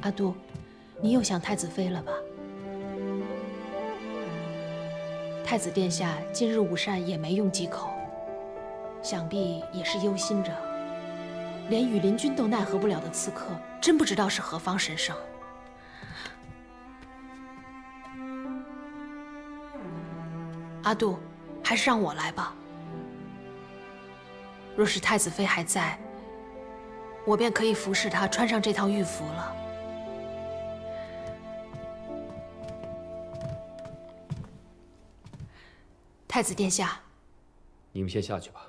阿杜，你又想太子妃了吧？太子殿下今日午膳也没用几口，想必也是忧心着。连羽林君都奈何不了的刺客，真不知道是何方神圣。阿杜，还是让我来吧。若是太子妃还在，我便可以服侍她穿上这套玉服了。太子殿下，你们先下去吧，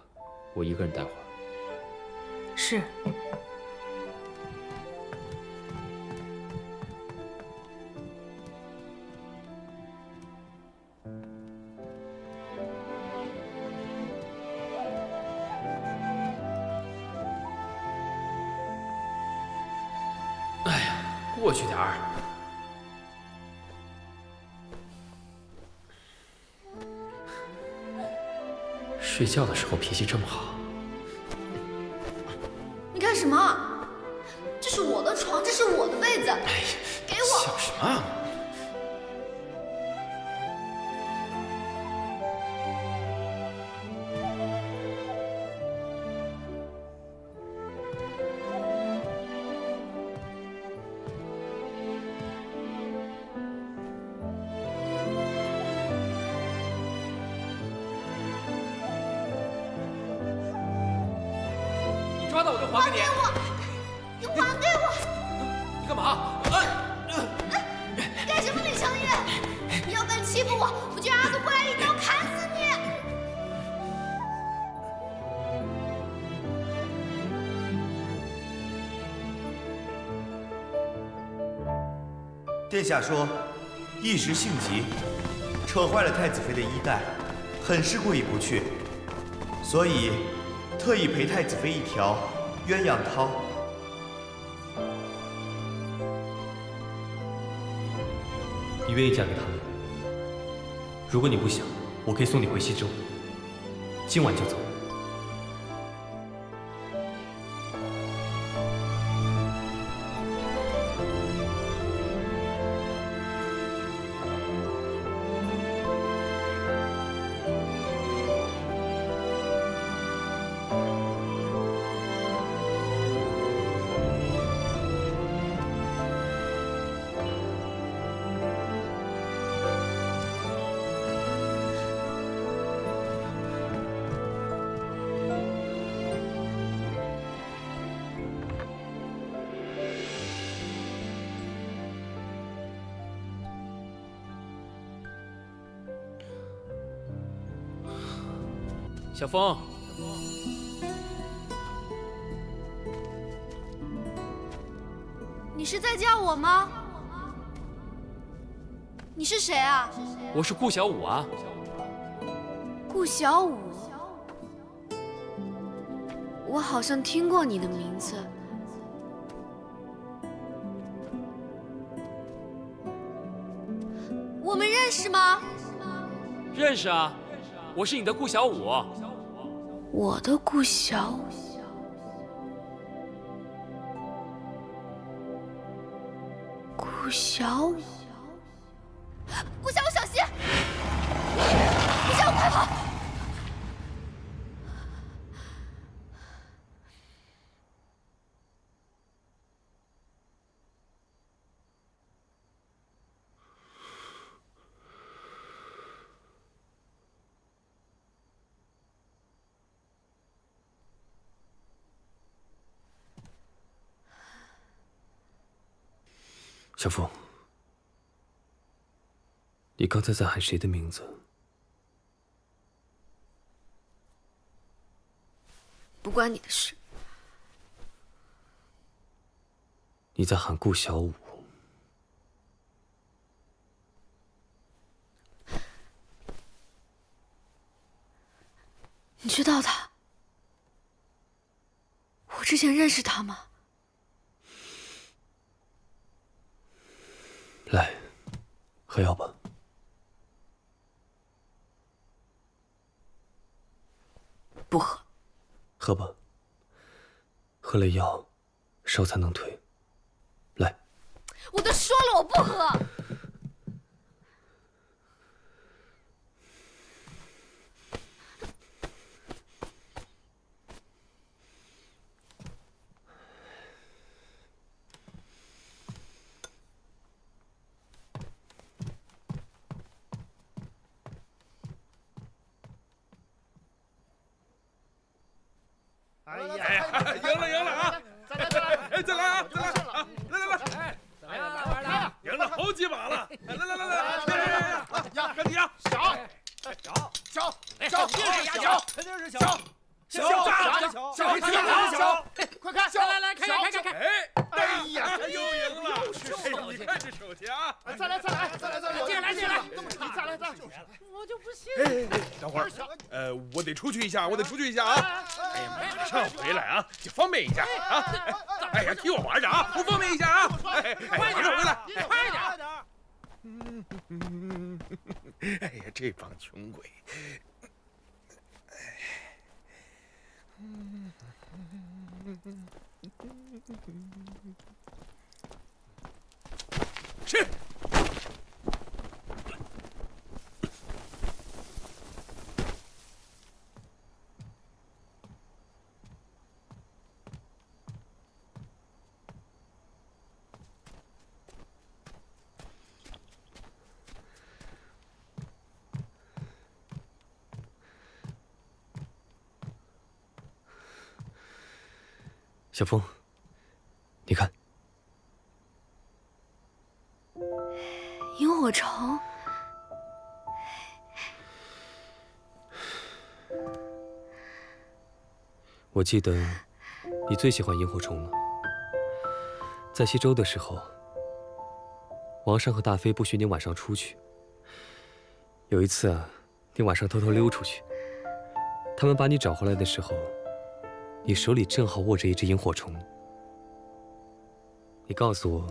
我一个人待会儿。是。哎呀，过去点儿。睡觉的时候脾气这么好。你干什么？这是我的床，这是我的被子，哎呀，给我！想什么啊？抓到我就还给你！你还给我！你干嘛？干什么，李承业？你要敢欺负我，我就让阿杜过来一刀砍死你！殿下说，一时性急，扯坏了太子妃的衣带，很是过意不去，所以特意陪太子妃一条鸳鸯汤。你愿意嫁给他吗？如果你不想，我可以送你回西周，今晚就走。小风，你是在叫我吗？你是谁啊？我是顾小五啊。顾小五，我好像听过你的名字。我们认识吗？认识啊，我是你的顾小五。我的顾小五。顾小五，顾小五，小心！顾小五，快跑！小风，你刚才在喊谁的名字？不关你的事。你在喊顾小五。你知道他？我之前认识他吗？来，喝药吧。不喝。喝吧。喝了药，烧才能退。来。我都说了我不喝。哎呀，赢了啊！再来啊！再来啊！来，赢了好几把了！来，压，赶紧压！小，肯定是小，快看，来，看！哎呀，又赢了！你看这手气啊！再来，进来！你再来！我就不信！等会儿，我得出去一下啊！哎呀，马上回来啊，就方便一下啊！哎呀，替我玩着啊，不方便一下啊！快点回来，快点！哎呀，这帮穷鬼！吃！小风，你看，萤火虫。我记得你最喜欢萤火虫了。在西周的时候，王上和大妃不许你晚上出去。有一次啊，你晚上偷偷溜出去，他们把你找回来的时候，你手里正好握着一只萤火虫。你告诉我，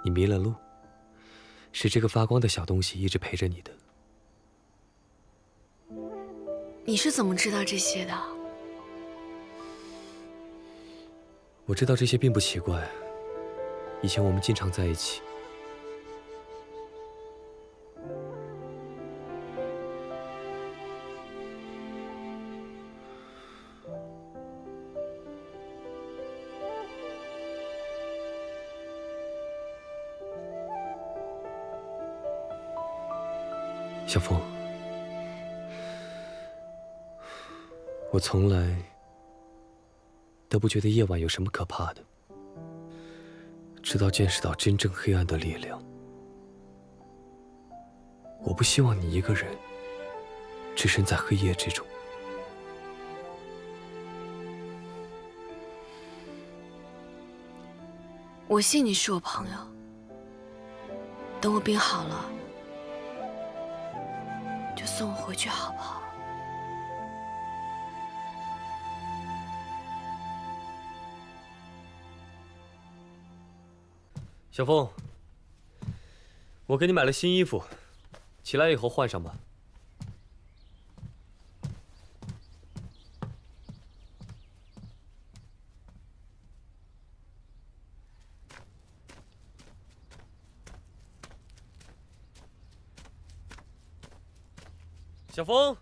你迷了路，是这个发光的小东西一直陪着你的。你是怎么知道这些的？我知道这些并不奇怪，以前我们经常在一起。小风，我从来都不觉得夜晚有什么可怕的，直到见识到真正黑暗的力量。我不希望你一个人置身在黑夜之中。我信你是我朋友。等我病好了，就送我回去，好不好？小风，我给你买了新衣服，起来以后换上吧。小风，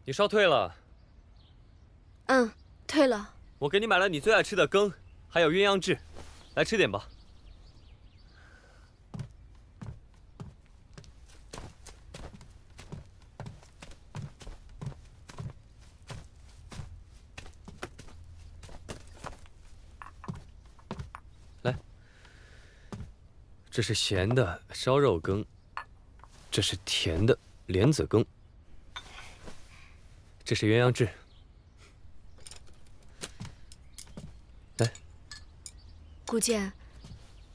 你烧退了。嗯，退了。我给你买了你最爱吃的羹，还有鸳鸯翅，来吃点吧。来，这是咸的烧肉羹，这是甜的莲子羹。这是鸳鸯翅，来。顾剑，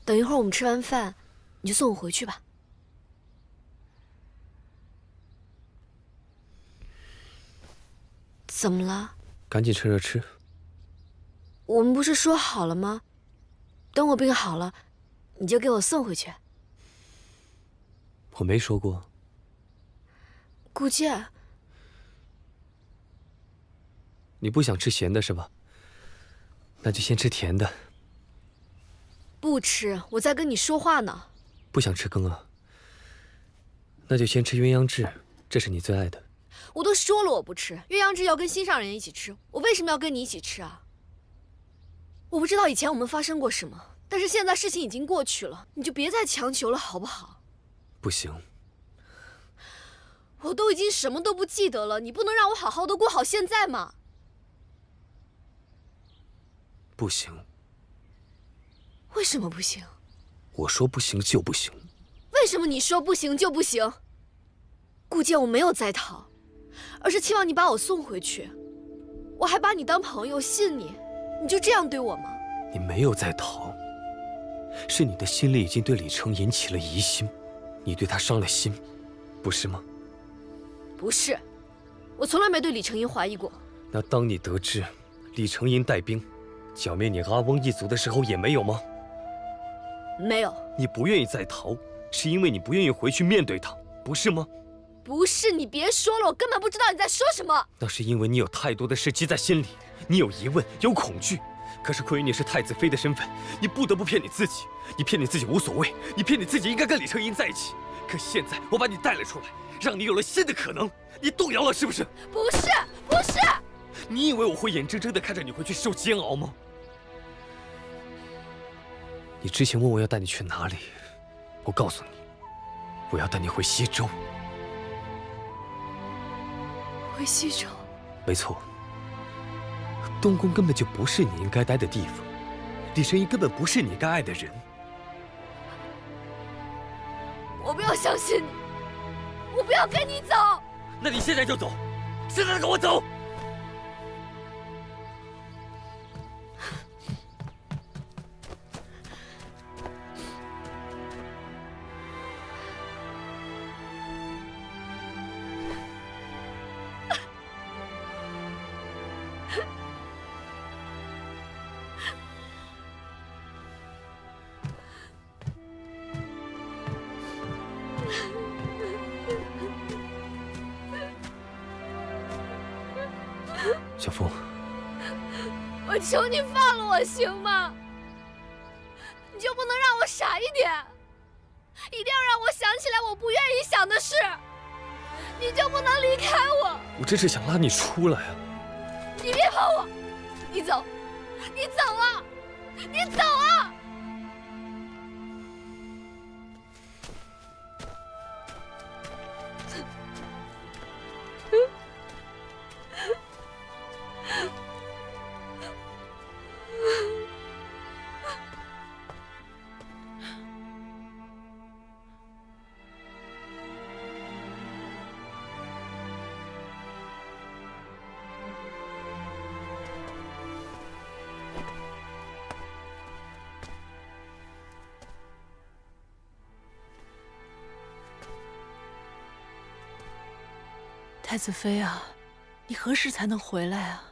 等一会儿我们吃完饭，你就送我回去吧。怎么了？赶紧趁热吃。我们不是说好了吗？等我病好了，你就给我送回去。我没说过。顾剑，你不想吃咸的是吧？那就先吃甜的。不吃，我在跟你说话呢。不想吃羹啊？那就先吃鸳鸯翅，这是你最爱的。我都说了我不吃，鸳鸯翅要跟心上人一起吃，我为什么要跟你一起吃啊？我不知道以前我们发生过什么，但是现在事情已经过去了，你就别再强求了，好不好？不行。我都已经什么都不记得了，你不能让我好好的过好现在吗？不行。为什么不行？我说不行就不行。为什么你说不行就不行？顾剑，我没有在逃，而是期望你把我送回去。我还把你当朋友，信你，你就这样对我吗？你没有在逃，是你的心里已经对李承引起了疑心，你对他伤了心，不是吗？不是，我从来没对李承引怀疑过。那当你得知李承引带兵剿灭你阿翁一族的时候，也没有吗？没有。你不愿意再逃，是因为你不愿意回去面对他，不是吗？不是，你别说了，我根本不知道你在说什么。那是因为你有太多的事积在心里，你有疑问，有恐惧。可是亏于你是太子妃的身份，你不得不骗你自己。你骗你自己无所谓，你骗你自己应该跟李承引在一起。可现在我把你带了出来，让你有了新的可能，你动摇了是不是？不是，不是。你以为我会眼睁睁地看着你回去受煎熬吗？你之前问我要带你去哪里，我告诉你，我要带你回西周。回西周？没错。东宫根本就不是你应该待的地方，李承引根本不是你该爱的人。我不要相信你，我不要跟你走。那你现在就走，现在跟我走。小凤，我求你放了我行吗？你就不能让我傻一点？一定要让我想起来我不愿意想的事？你就不能离开我？我这是想拉你出来啊！你别碰我！你走，你走啊！你走啊！太子妃啊，你何时才能回来啊？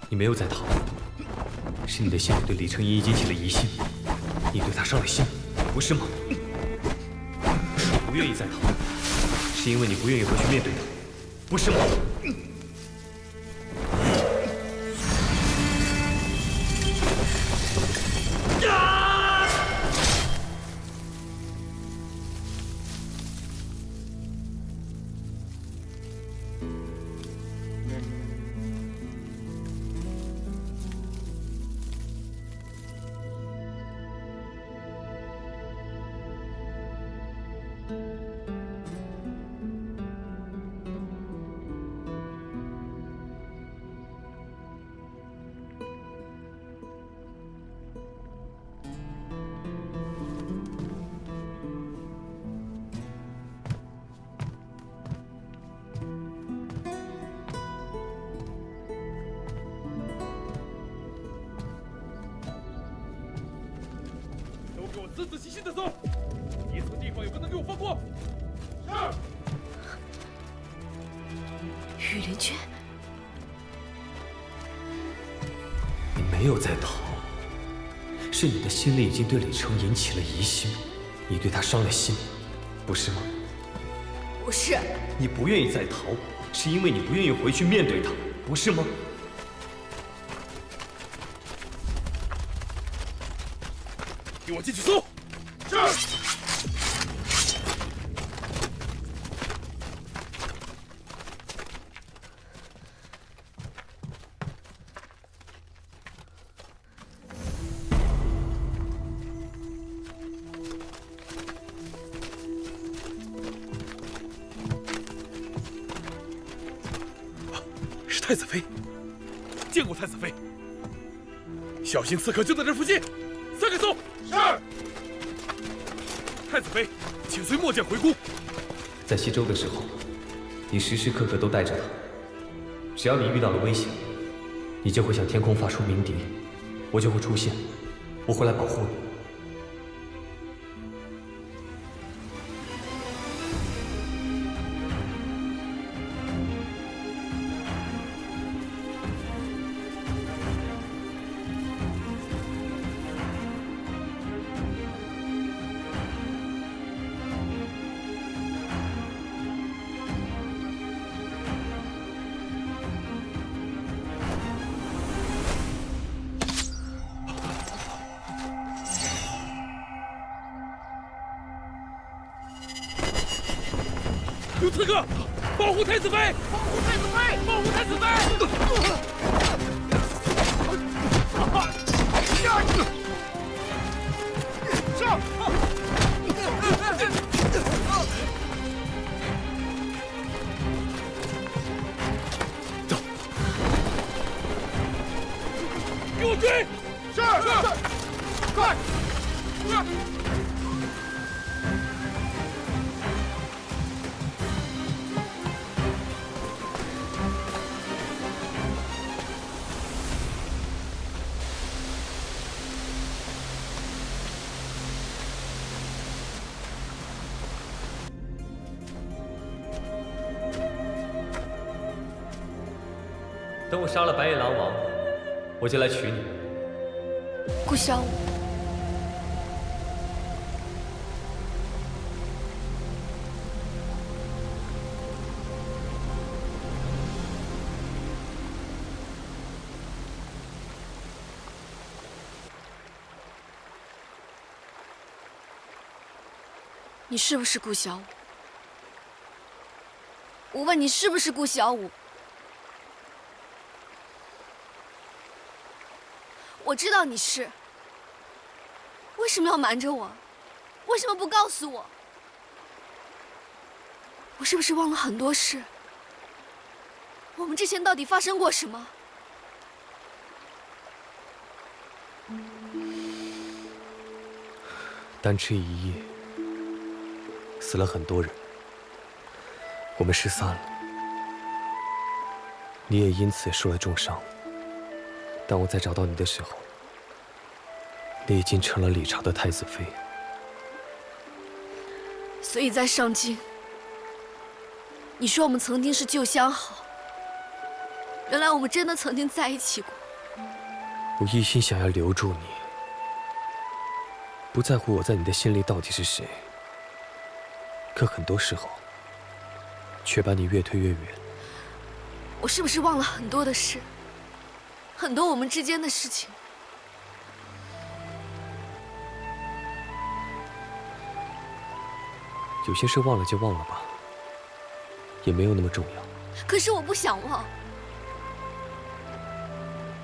你没有在逃，是你的心里对李承引已经起了疑心，你对他伤了心，不是吗？你不愿意再逃，是因为你不愿意回去面对他，不是吗？仔仔细细的搜，一寸地方也不能给我放过。是。羽林君，你没有在逃，是你的心里已经对李成引起了疑心，你对他伤了心，不是吗？不是。你不愿意再逃，是因为你不愿意回去面对他，不是吗？给我进去搜。是。是太子妃，见过太子妃。小心刺客就在这附近，三个搜。是。太子妃，请随末将回宫。在西周的时候，你时时刻刻都带着他。只要你遇到了危险，你就会向天空发出鸣笛，我就会出现，我会来保护你。有刺客，保护太子妃！保护太子妃！保护太子妃！上！走！给我追！是！快！等我杀了白夜狼王，我就来娶你。顾小舞，你是不是顾小舞？我问你是不是顾小舞？我知道你是，为什么要瞒着我？为什么不告诉我？我是不是忘了很多事？我们之前到底发生过什么？丹赤一夜，死了很多人，我们失散了，你也因此受了重伤。当我再找到你的时候，你已经成了李朝的太子妃。所以在上京，你说我们曾经是旧相好，原来我们真的曾经在一起过。我一心想要留住你，不在乎我在你的心里到底是谁，可很多时候，却把你越推越远。我是不是忘了很多的事？很多我们之间的事情。有些事忘了就忘了吧，也没有那么重要。可是我不想忘，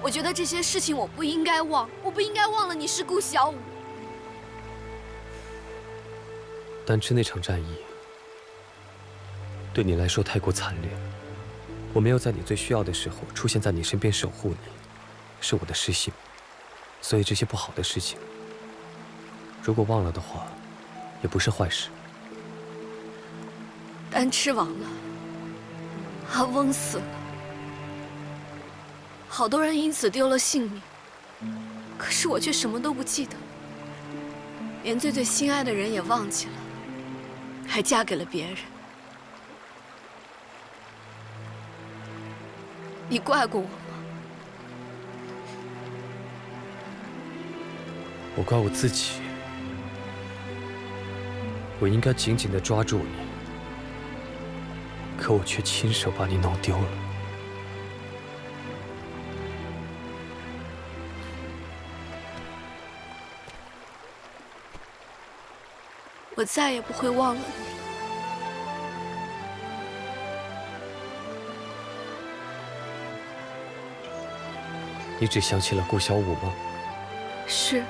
我觉得这些事情我不应该忘，我不应该忘了你是顾小舞。丹赤那场战役，对你来说太过惨烈，我没有在你最需要的时候出现在你身边守护你。是我的失信，所以这些不好的事情，如果忘了的话，也不是坏事。丹赤亡了，阿翁死了，好多人因此丢了性命，可是我却什么都不记得。连最最心爱的人也忘记了，还嫁给了别人。你怪过我吗？我怪我自己，我应该紧紧地抓住你，可我却亲手把你弄丢了。我再也不会忘了你。你只想起了顾小舞吗？是，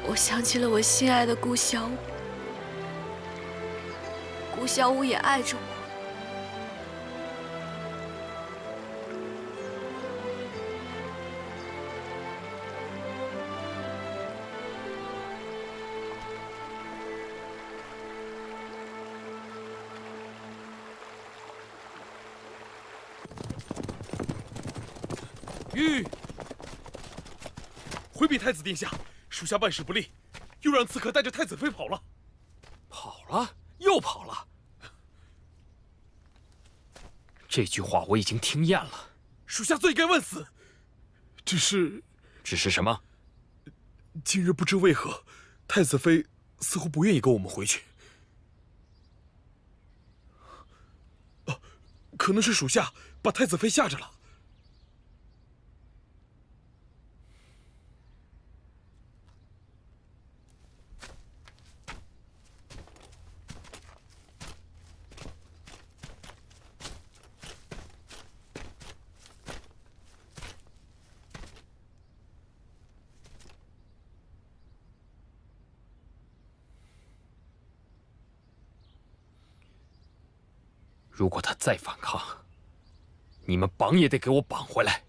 我想起了我心爱的顾小舞，顾小舞也爱着我。玉，回禀太子殿下，属下办事不力，又让刺客带着太子妃跑了。跑了？又跑了？这句话我已经听厌了。属下罪该万死，只是什么？今日不知为何，太子妃似乎不愿意跟我们回去。可能是属下把太子妃吓着了。如果他再反抗，你们绑也得给我绑回来。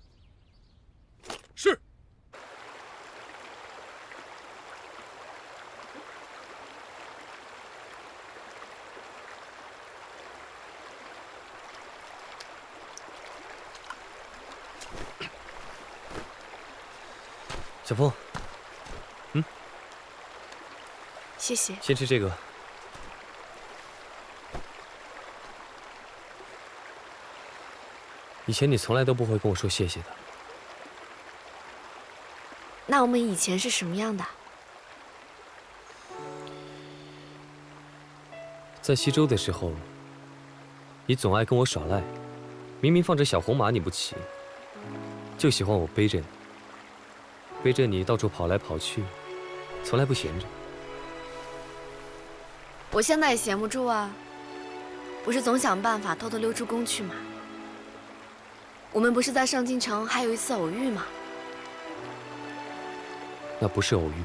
是。小凤，谢谢。先吃这个。以前你从来都不会跟我说谢谢的。那我们以前是什么样的？在西周的时候，你总爱跟我耍赖，明明放着小红马你不骑，就喜欢我背着你，背着你到处跑来跑去，从来不闲着。我现在也闲不住啊，不是总想办法偷偷溜出宫去吗？我们不是在上京城还有一次偶遇吗？那不是偶遇，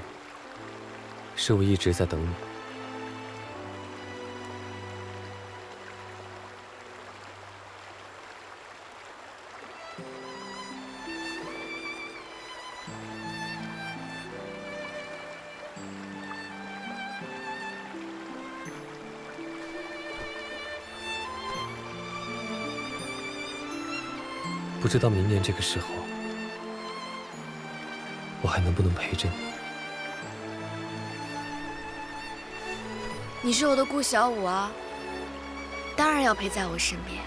是我一直在等你。不知道明年这个时候，我还能不能陪着你？你是我的顾小舞啊，当然要陪在我身边。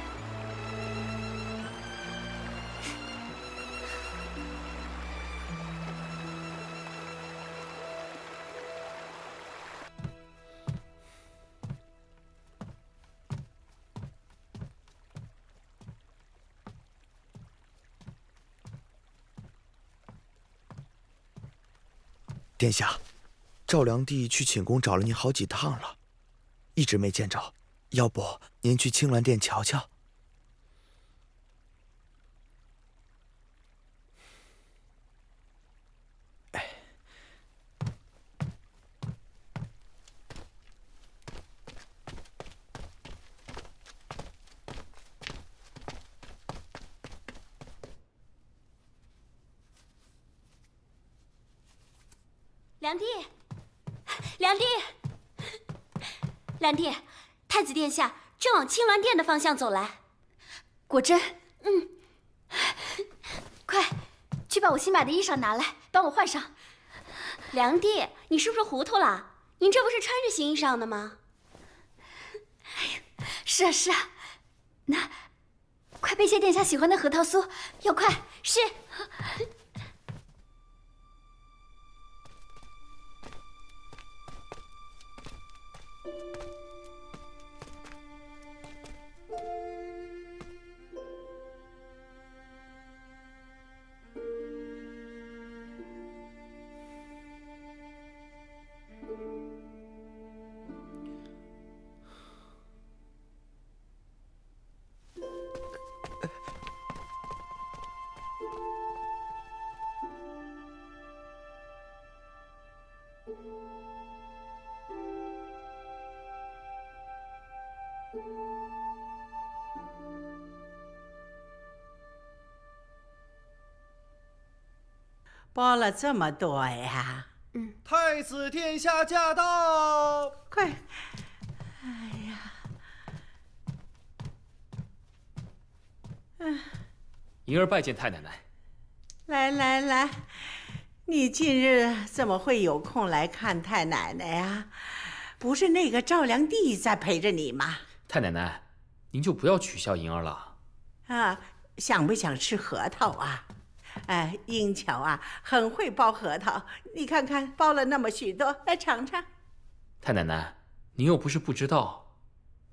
殿下，赵良帝去寝宫找了您好几趟了，一直没见着。要不您去青鸾殿瞧瞧？良娣，良娣，良娣，太子殿下正往青鸾殿的方向走来。果真？快，去把我新买的衣裳拿来，帮我换上。梁弟，你是不是糊涂了？您这不是穿着新衣裳的吗？哎呀，是啊是啊，那快备些殿下喜欢的核桃酥，要快！是。包了这么多呀！太子殿下驾到！快！哎呀！银儿拜见太奶奶。来来来，你近日怎么会有空来看太奶奶呀？不是那个赵良娣在陪着你吗？太奶奶，您就不要取笑银儿了。啊，想不想吃核桃啊？哎，英乔啊，很会包核桃，你看看包了那么许多，来尝尝。太奶奶，您又不是不知道，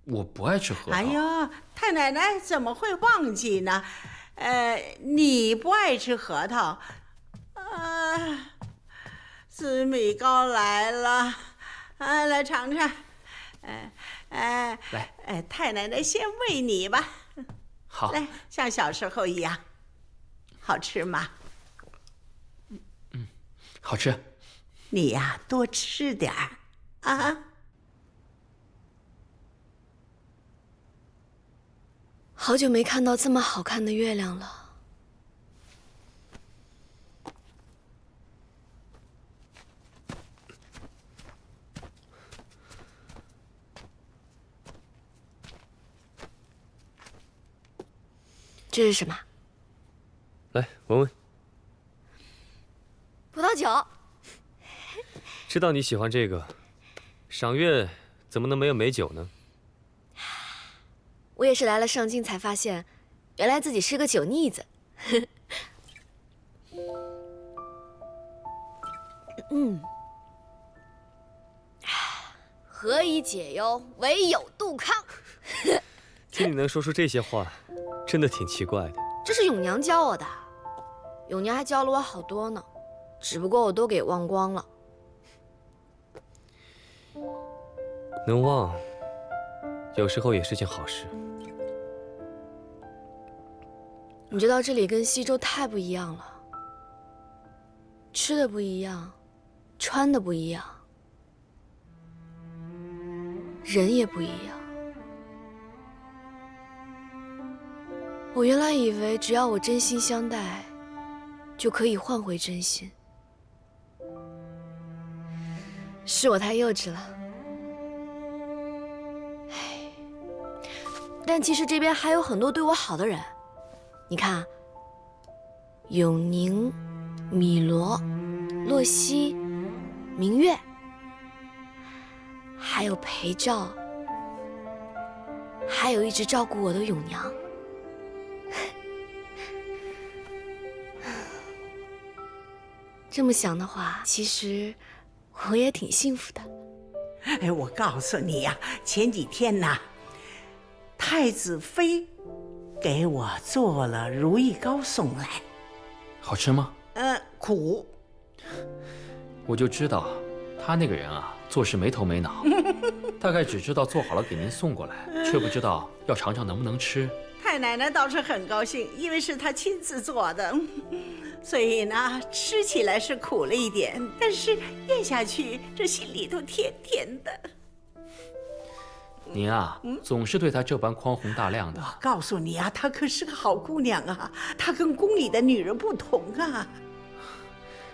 我不爱吃核桃。哎呦，太奶奶怎么会忘记呢？你不爱吃核桃，紫米糕来了，来尝尝。来，太奶奶先喂你吧。好，来，像小时候一样。好吃吗？好吃。你呀，多吃点儿啊。好久没看到这么好看的月亮了。这是什么？来闻闻。葡萄酒。知道你喜欢这个，赏月怎么能没有美酒呢？我也是来了上京才发现，原来自己是个酒腻子。何以解忧，唯有杜康。听你能说出这些话，真的挺奇怪的。这是永娘教我的，永娘还教了我好多呢，只不过我都给忘光了。能忘，有时候也是件好事。你知道这里跟西周太不一样了，吃的不一样，穿的不一样，人也不一样。我原来以为只要我真心相待，就可以换回真心。是我太幼稚了。唉，但其实这边还有很多对我好的人。你看，永宁、米罗、洛熙、明月，还有裴照，还有一直照顾我的永娘。这么想的话，其实我也挺幸福的。哎，我告诉你呀，前几天呐，太子妃给我做了如意糕送来。好吃吗？苦。我就知道，他那个人啊，做事没头没脑，大概只知道做好了给您送过来，却不知道要尝尝能不能吃。太奶奶倒是很高兴，因为是她亲自做的，所以呢，吃起来是苦了一点，但是咽下去，这心里头甜甜的。您啊，总是对她这般宽宏大量的。我告诉你啊，她可是个好姑娘啊，她跟宫里的女人不同啊。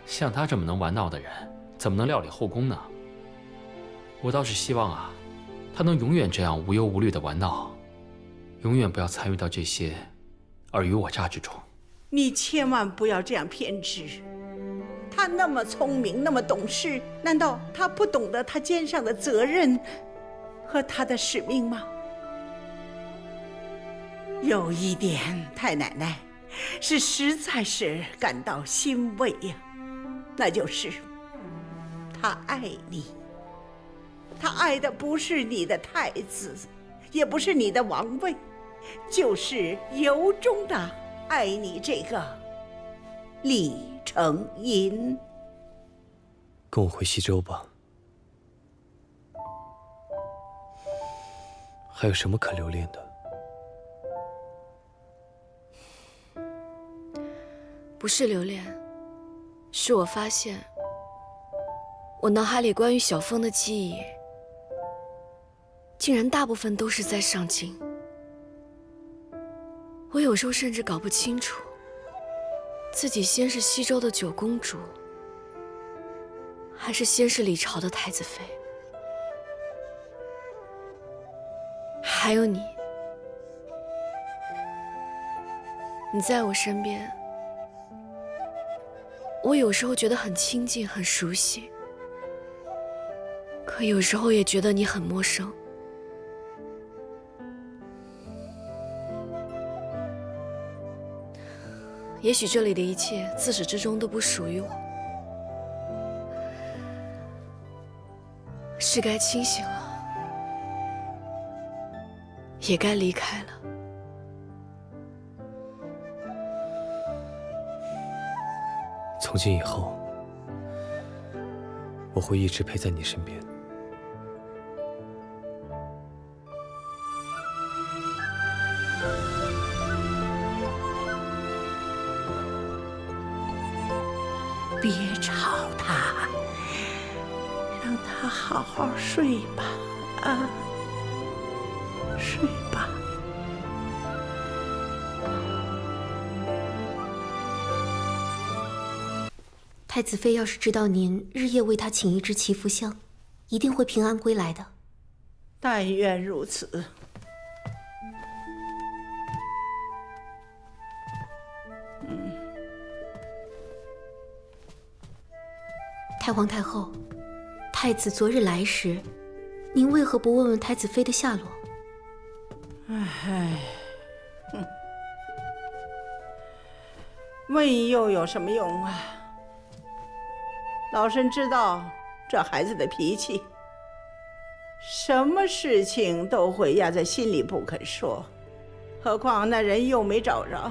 像她这么能玩闹的人，怎么能料理后宫呢？我倒是希望啊，她能永远这样无忧无虑的玩闹，永远不要参与到这些尔虞我诈之中。你千万不要这样偏执。他那么聪明，那么懂事，难道他不懂得他肩上的责任和他的使命吗？有一点，太奶奶是实在是感到欣慰呀，那就是他爱你，他爱的不是你的太子，也不是你的王位，就是由衷的爱你这个李承寅。跟我回西周吧。还有什么可留恋的？不是留恋，是我发现，我脑海里关于小风的记忆，竟然大部分都是在上京。我有时候甚至搞不清楚，自己先是西周的九公主，还是先是李朝的太子妃。还有你，你在我身边，我有时候觉得很亲近、很熟悉，可有时候也觉得你很陌生。也许这里的一切自始至终都不属于我，是该清醒了，也该离开了。从今以后，我会一直陪在你身边。别吵他，让他好好睡吧，啊，睡吧。太子妃要是知道您日夜为她请一支祈福香，一定会平安归来的。但愿如此。太皇太后，太子昨日来时，您为何不问问太子妃的下落？唉，问又有什么用啊？老身知道这孩子的脾气，什么事情都会压在心里不肯说，何况那人又没找着，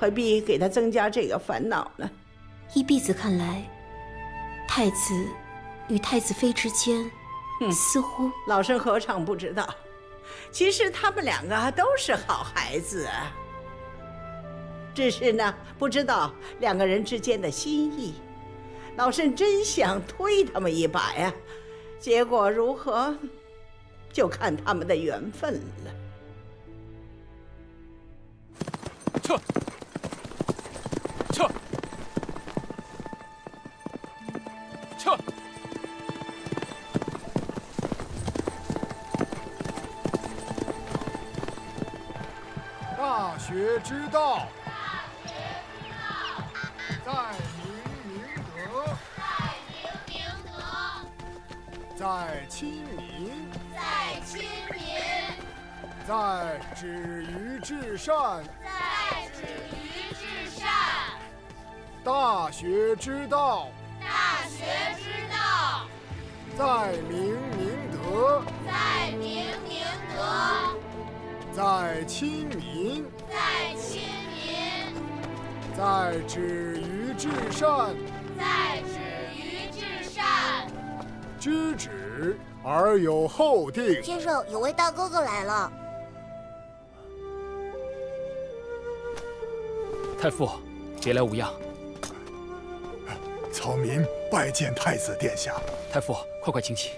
何必给他增加这个烦恼呢？依婢子看来，太子与太子妃之间，似乎……老身何尝不知道？其实他们两个都是好孩子啊，只是呢，不知道两个人之间的心意。老身真想推他们一把呀，结果如何，就看他们的缘分了。撤！撤！撤！大学之道，在明明德，在亲民，在止于至善，大学之道，在明明德，在亲民，在止于至善，知止而有后定。先生，有位大哥哥来了。太傅，别来无恙。草民拜见太子殿下。太傅，快快请起。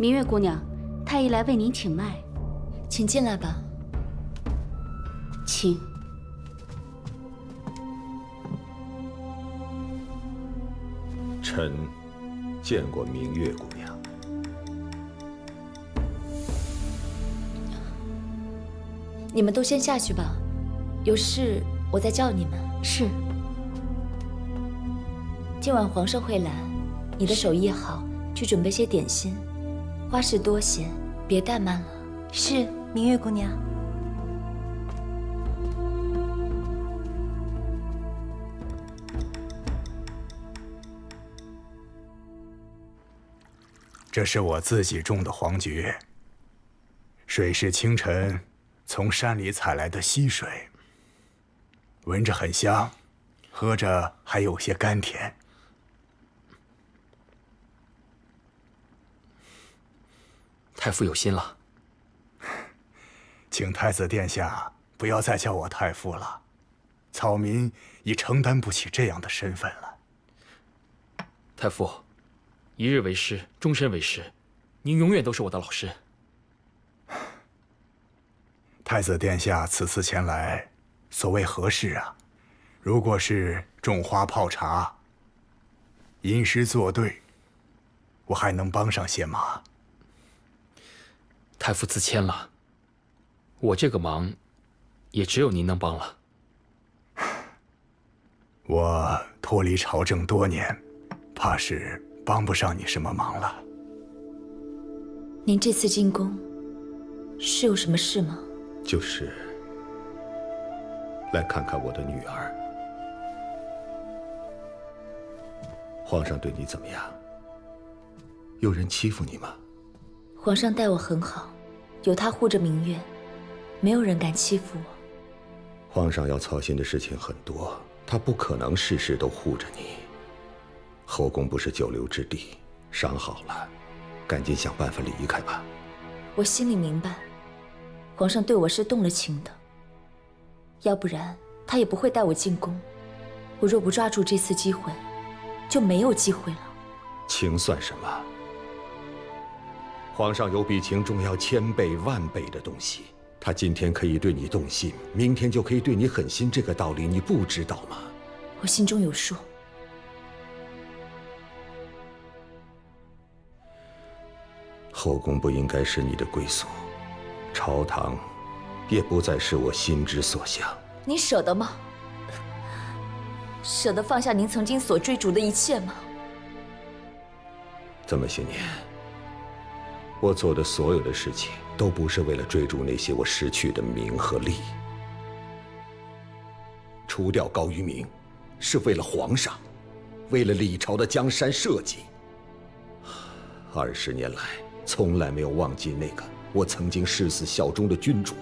明月姑娘，太医来为您请脉，请进来吧。请。臣见过明月姑娘。你们都先下去吧，有事我再叫你们。是。今晚皇上会来，你的手艺好，去准备些点心，花事多些，别怠慢了。是，明月姑娘。这是我自己种的黄菊，水是清晨从山里采来的溪水，闻着很香，喝着还有些甘甜。太傅有心了，请太子殿下不要再叫我太傅了，草民已承担不起这样的身份了。太傅，一日为师，终身为师，您永远都是我的老师。太子殿下此次前来，所谓何事啊？如果是种花泡茶、吟诗作对，我还能帮上些忙。太傅自谦了，我这个忙，也只有您能帮了。我脱离朝政多年，怕是帮不上你什么忙了。您这次进宫，是有什么事吗？就是来看看我的女儿。皇上对你怎么样？有人欺负你吗？皇上待我很好，有他护着明月，没有人敢欺负我。皇上要操心的事情很多，他不可能事事都护着你。后宫不是久留之地，伤好了，赶紧想办法离开吧。我心里明白，皇上对我是动了情的，要不然他也不会带我进宫。我若不抓住这次机会，就没有机会了。情算什么？皇上有比情重要千倍万倍的东西。他今天可以对你动心，明天就可以对你狠心，这个道理你不知道吗？我心中有数。后宫不应该是你的归宿，朝堂也不再是我心之所向。您舍得吗？舍得放下您曾经所追逐的一切吗？这么些年，我做的所有的事情，都不是为了追逐那些我失去的名和利。除掉高于明，是为了皇上，为了李朝的江山社稷。20年来，从来没有忘记那个我曾经誓死效忠的君主。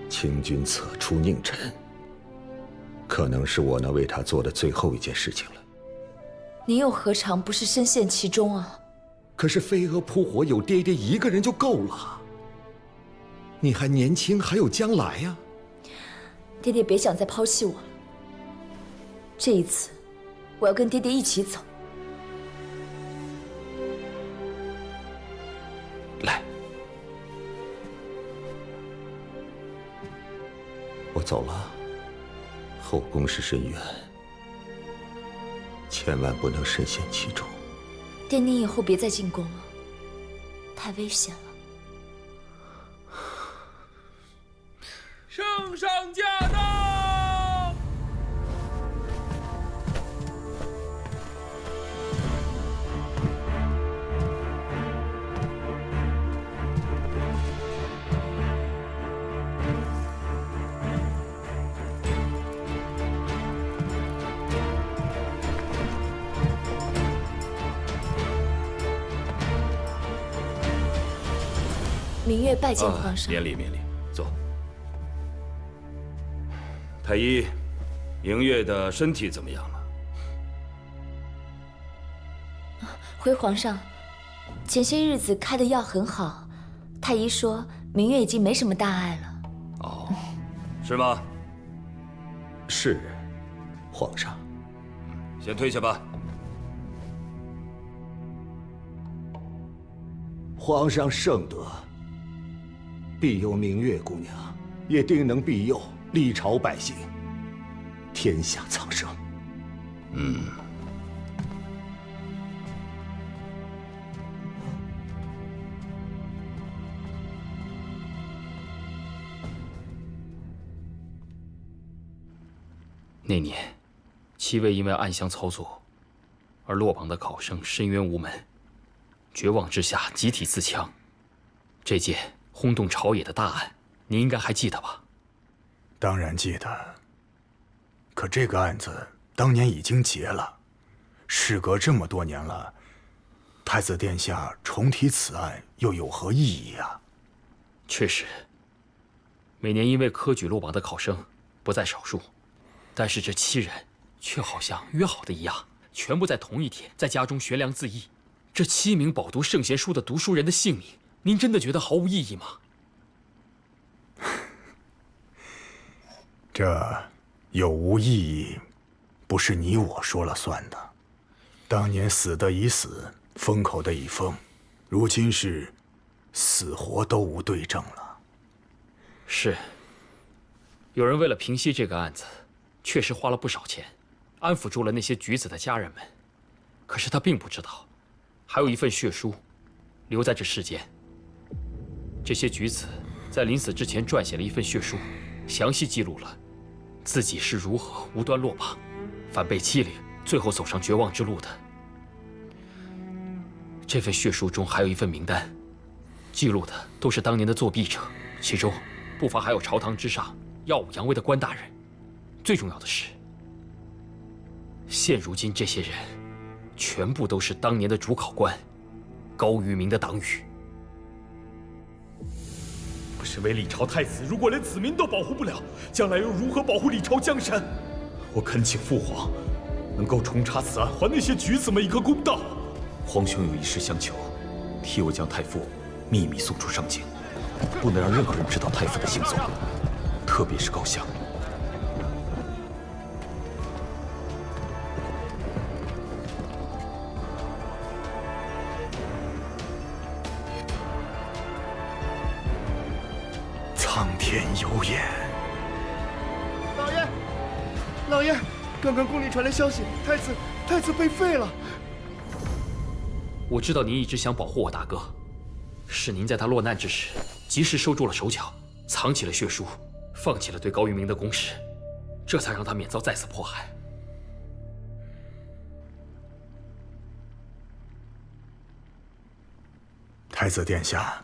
清君侧出佞臣，可能是我能为他做的最后一件事情了。您又何尝不是深陷其中啊？可是飞蛾扑火，有爹爹一个人就够了。你还年轻，还有将来呀。爹爹别想再抛弃我了。这一次，我要跟爹爹一起走。来，我走了。后宫是深渊，千万不能深陷其中。爹，您以后别再进宫了，太危险了。圣上驾到！明月拜见皇上。免礼免礼，坐。太医，明月的身体怎么样了？回皇上，前些日子开的药很好，太医说明月已经没什么大碍了。哦，是吗？是，皇上。先退下吧。皇上圣德，庇佑明月姑娘，也定能庇佑历朝百姓，天下苍生。那年，7位因为暗箱操作而落榜的考生深渊无门，绝望之下集体自枪。这件轰动朝野的大案，你应该还记得吧？当然记得。可这个案子当年已经结了，事隔这么多年了，太子殿下重提此案又有何意义啊？确实，每年因为科举落榜的考生不在少数。但是这7人却好像约好的一样，全部在同一天在家中悬梁自缢。这7名饱读圣贤书的读书人的性命，您真的觉得毫无意义吗？这有无意义，不是你我说了算的。当年死的已死，封口的已封，如今是死活都无对证了。是，有人为了平息这个案子，确实花了不少钱，安抚住了那些举子的家人们。可是他并不知道，还有一份血书留在这世间。这些举子在临死之前撰写了一份血书，详细记录了自己是如何无端落榜，反被欺凌，最后走上绝望之路的。这份血书中还有一份名单，记录的都是当年的作弊者，其中不乏还有朝堂之上耀武扬威的关大人。最重要的是，现如今这些人全部都是当年的主考官高于明的党羽。我身为历朝太子，如果连子民都保护不了，将来又如何保护历朝江山？我恳请父皇能够重查此案，还那些举子们一个公道。皇兄有一事相求，替我将太傅秘密送出上京，不能让任何人知道太傅的行踪，特别是高翔。苍天有眼！老爷，刚刚宫里传来消息，太子被废了。我知道您一直想保护我大哥，是您在他落难之时及时收住了手脚，藏起了血书，放弃了对高于明的攻势，这才让他免遭再次迫害。太子殿下，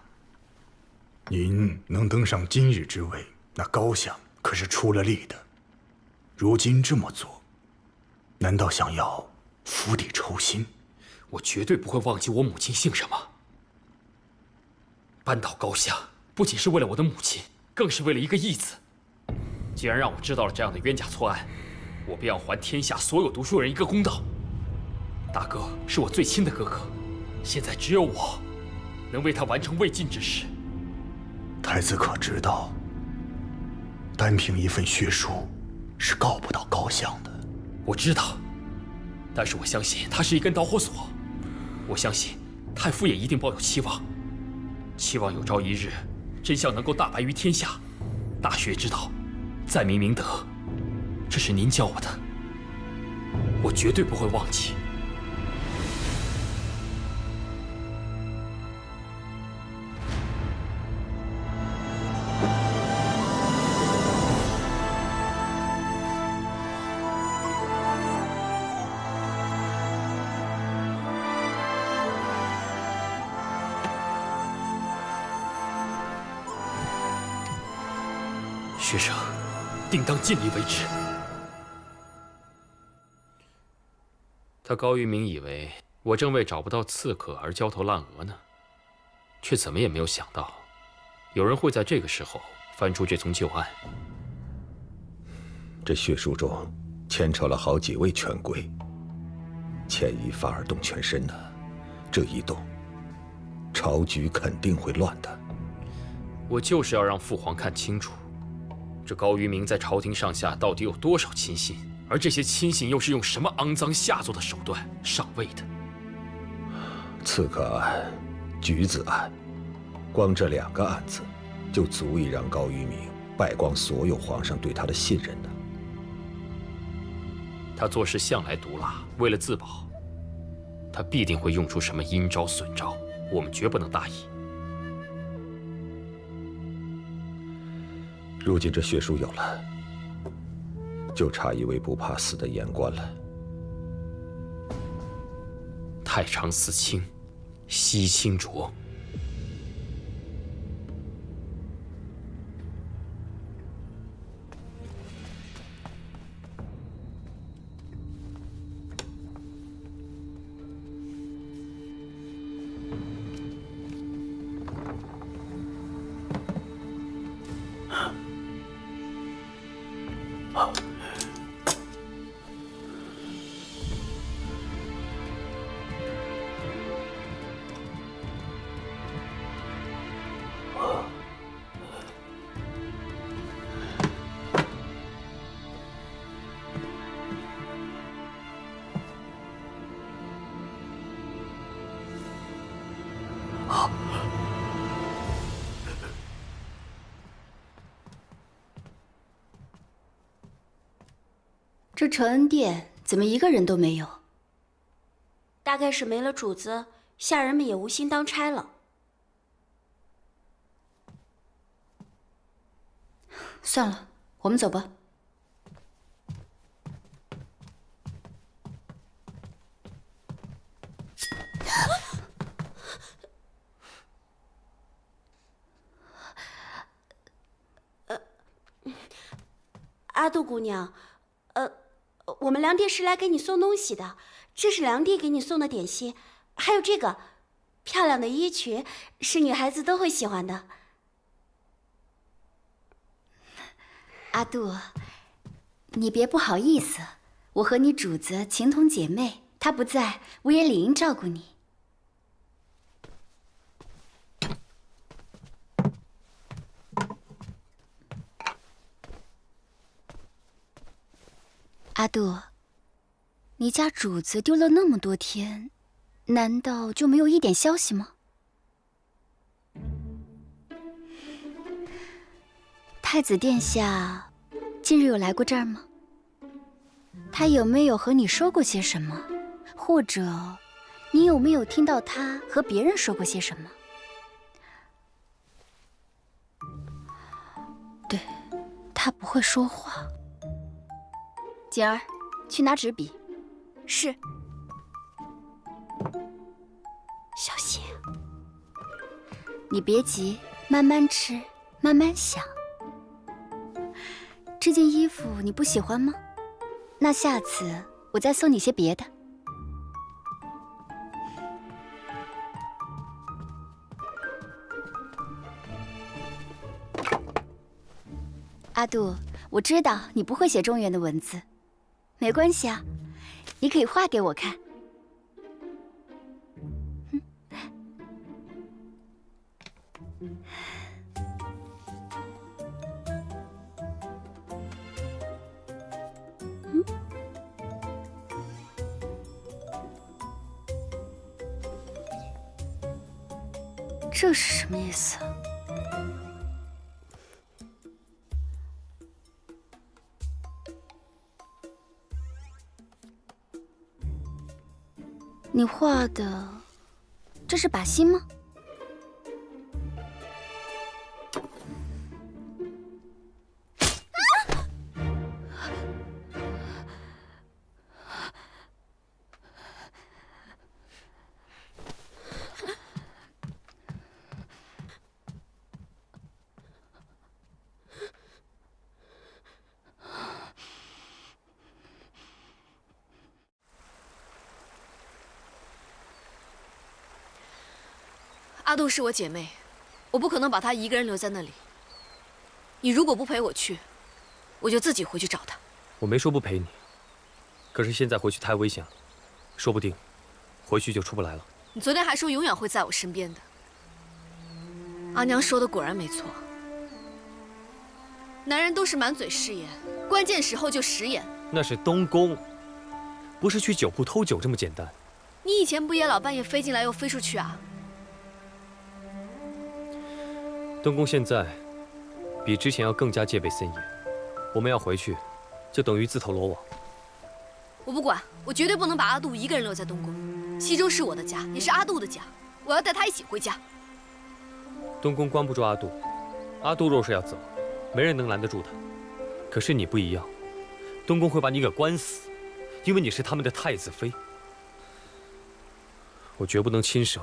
您能登上今日之位，那高翔可是出了力的。如今这么做，难道想要釜底抽薪？我绝对不会忘记我母亲姓什么。扳倒高翔，不仅是为了我的母亲，更是为了一个义子。既然让我知道了这样的冤假错案，我便要还天下所有读书人一个公道。大哥是我最亲的哥哥，现在只有我能为他完成未尽之事。太子可知道，单凭一份血书是告不到高翔的。我知道，但是我相信它是一根导火索。我相信太傅也一定抱有期望，期望有朝一日真相能够大白于天下。大学之道，在明明德，这是您教我的，我绝对不会忘记。学生定当尽力为之。他高于明以为我正为找不到刺客而焦头烂额呢，却怎么也没有想到，有人会在这个时候翻出这宗旧案。这血书中牵扯了好几位权贵，牵一发而动全身呢。这一动，朝局肯定会乱的。我就是要让父皇看清楚，这高于明在朝廷上下到底有多少亲信，而这些亲信又是用什么肮脏下作的手段上位的？刺客案橘子案，光这2个案子，就足以让高于明败光所有皇上对他的信任的。他做事向来毒辣，为了自保，他必定会用出什么阴招损招，我们绝不能大意。如今这血书有了，就差一位不怕死的言官了。太常寺卿，西清浊。这承恩殿怎么一个人都没有？大概是没了主子，下人们也无心当差了。算了，我们走吧。阿杜姑娘，我们梁弟是来给你送东西的，这是梁弟给你送的点心，还有这个漂亮的衣裙，是女孩子都会喜欢的。阿杜，你别不好意思，我和你主子情同姐妹，他不在，我也理应照顾你。阿杜，你家主子丢了那么多天，难道就没有一点消息吗？太子殿下近日有来过这儿吗？他有没有和你说过些什么？或者你有没有听到他和别人说过些什么？对，他不会说话。锦儿，去拿纸笔。是。小心。你别急，慢慢吃，慢慢想。这件衣服你不喜欢吗？那下次我再送你些别的。阿杜，我知道你不会写中原的文字。没关系啊，你可以画给我看。这是什么意思？你画的，这是靶心吗？阿杜是我姐妹，我不可能把她一个人留在那里。你如果不陪我去，我就自己回去找她。我没说不陪你，可是现在回去太危险了，说不定回去就出不来了。你昨天还说永远会在我身边的，阿娘说的果然没错。男人都是满嘴誓言，关键时候就食言。那是东宫，不是去酒铺偷酒这么简单。你以前不也老半夜飞进来又飞出去啊？东宫现在比之前要更加戒备森严，我们要回去，就等于自投罗网。我不管，我绝对不能把阿杜一个人留在东宫。西周是我的家，也是阿杜的家，我要带他一起回家。东宫关不住阿杜，阿杜若是要走，没人能拦得住他。可是你不一样，东宫会把你给关死，因为你是他们的太子妃。我绝不能亲手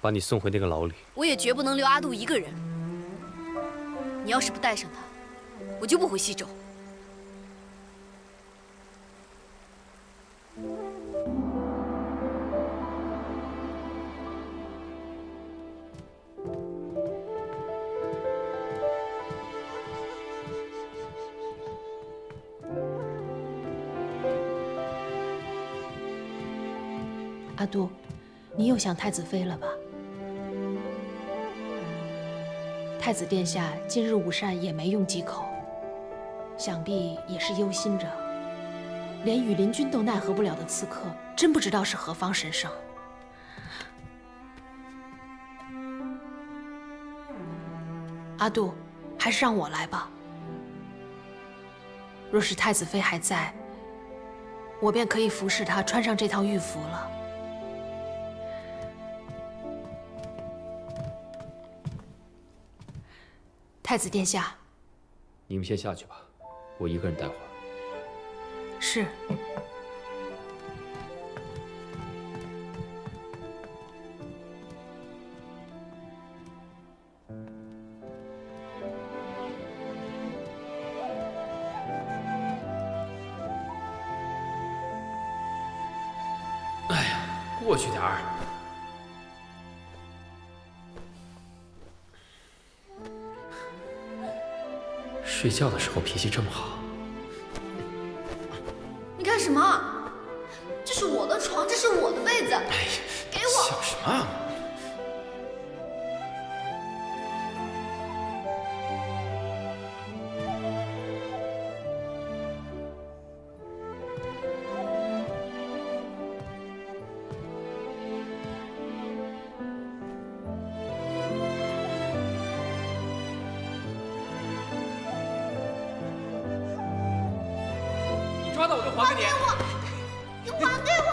把你送回那个牢里。我也绝不能留阿杜一个人。你要是不带上他，我就不回西周。阿杜，你又想太子妃了吧？太子殿下今日午膳也没用几口，想必也是忧心着。连羽林君都奈何不了的刺客，真不知道是何方神圣。阿杜，还是让我来吧。若是太子妃还在，我便可以服侍她穿上这套玉服了。太子殿下，你们先下去吧，我一个人待会儿。是。哎呀，过去点儿。睡觉的时候脾气这么好。你干什么？这是我的床，这是我的被子，给我！想什么？抓到我就还给你！你还给我！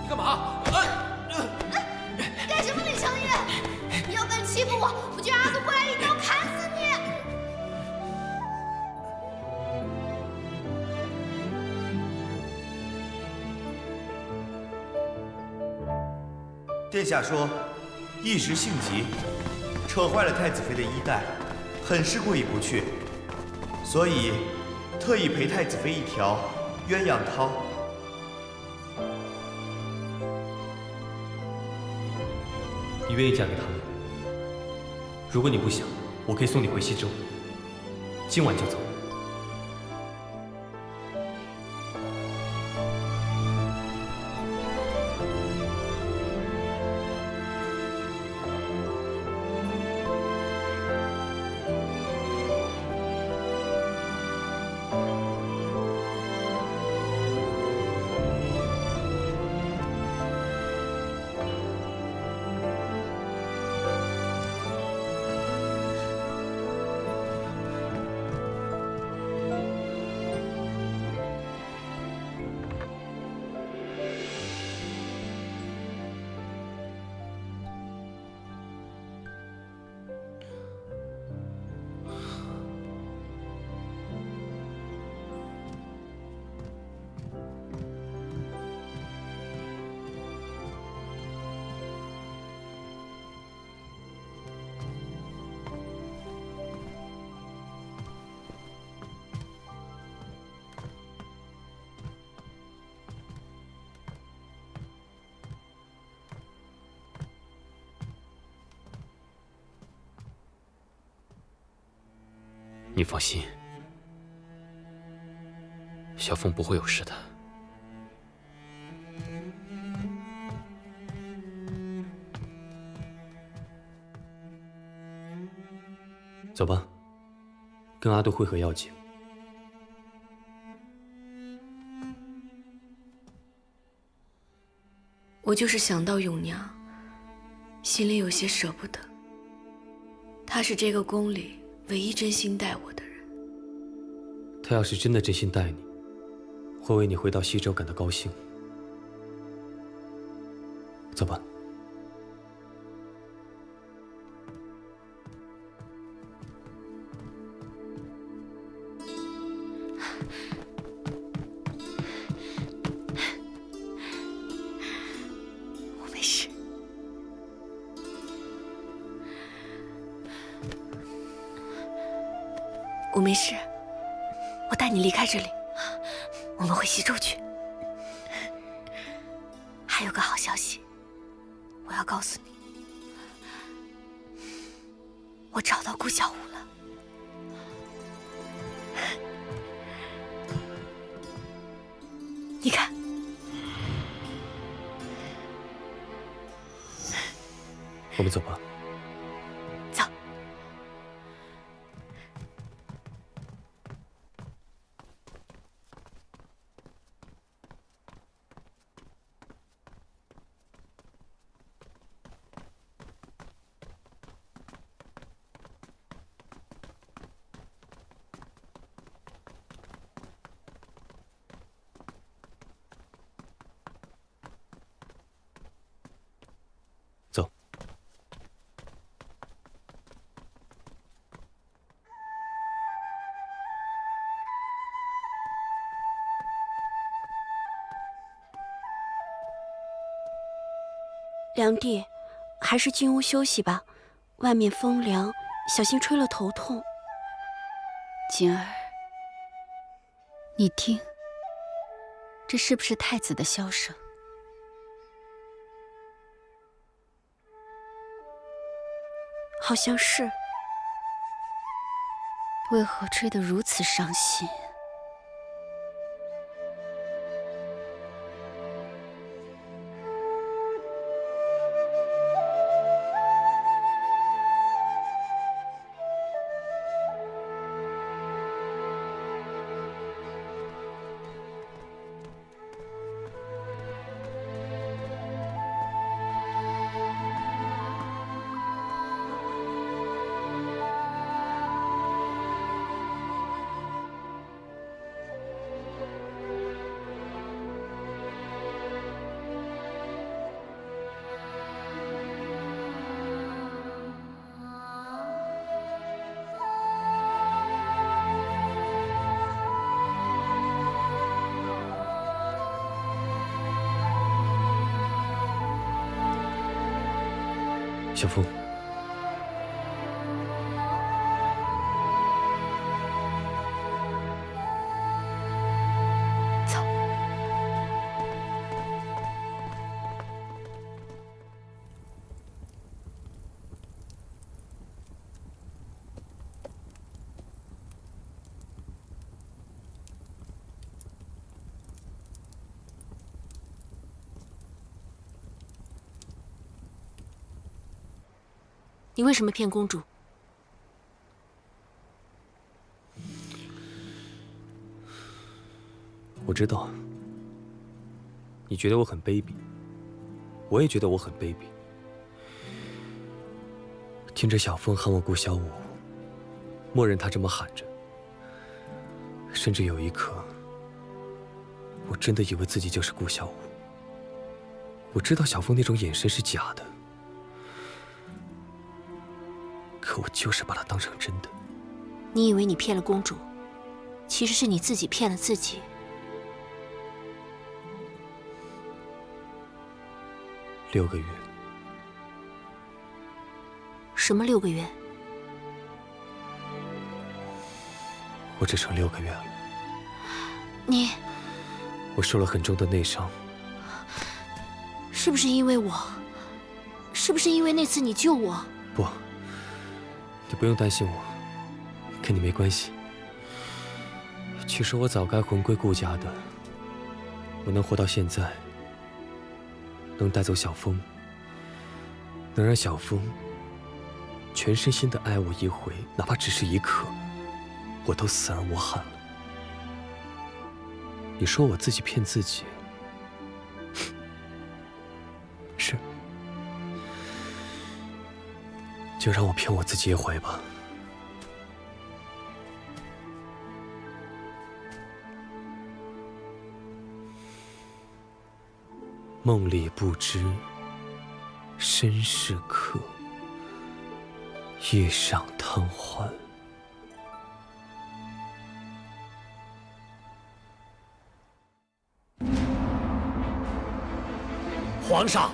你干嘛？干什么，李承业？你要敢欺负我，我就让阿杜过来一刀砍死你！殿下说，一时性急，扯坏了太子妃的衣带，很是过意不去，所以特意赔太子妃一条鸳鸯绦。你愿意嫁给他吗？如果你不想，我可以送你回西周，今晚就走。你放心，小凤不会有事的。走吧，跟阿杜会合要紧。我就是想到永娘，心里有些舍不得。他是这个宫里唯一真心待我的人。他要是真的真心待你，会为你回到西周感到高兴。走吧。我没事。我没事，我带你离开这里，我们回西周去。还有个好消息，我要告诉你，我找到顾小五了。你看，我们走吧。走。走。梁帝，还是进屋休息吧，外面风凉，小心吹了头痛。锦儿，你听，这是不是太子的箫声？好像是。为何吹得如此伤心？小风，走。你为什么骗公主？我知道，你觉得我很卑鄙，我也觉得我很卑鄙。听着小风喊我顾小五，默认他这么喊着，甚至有一刻，我真的以为自己就是顾小五。我知道小风那种眼神是假的。可我就是把它当成真的。你以为你骗了公主，其实是你自己骗了自己。6个月。什么6个月？我只剩6个月了。你……我受了很重的内伤。是不是因为我？是不是因为那次你救我？不。你不用担心我，跟你没关系。其实我早该魂归顾家的。我能活到现在，能带走小风，能让小风全身心的爱我一回，哪怕只是一刻，我都死而无憾了。你说我自己骗自己，是。就让我骗我自己一回吧。梦里不知身是客，月上贪欢。皇上，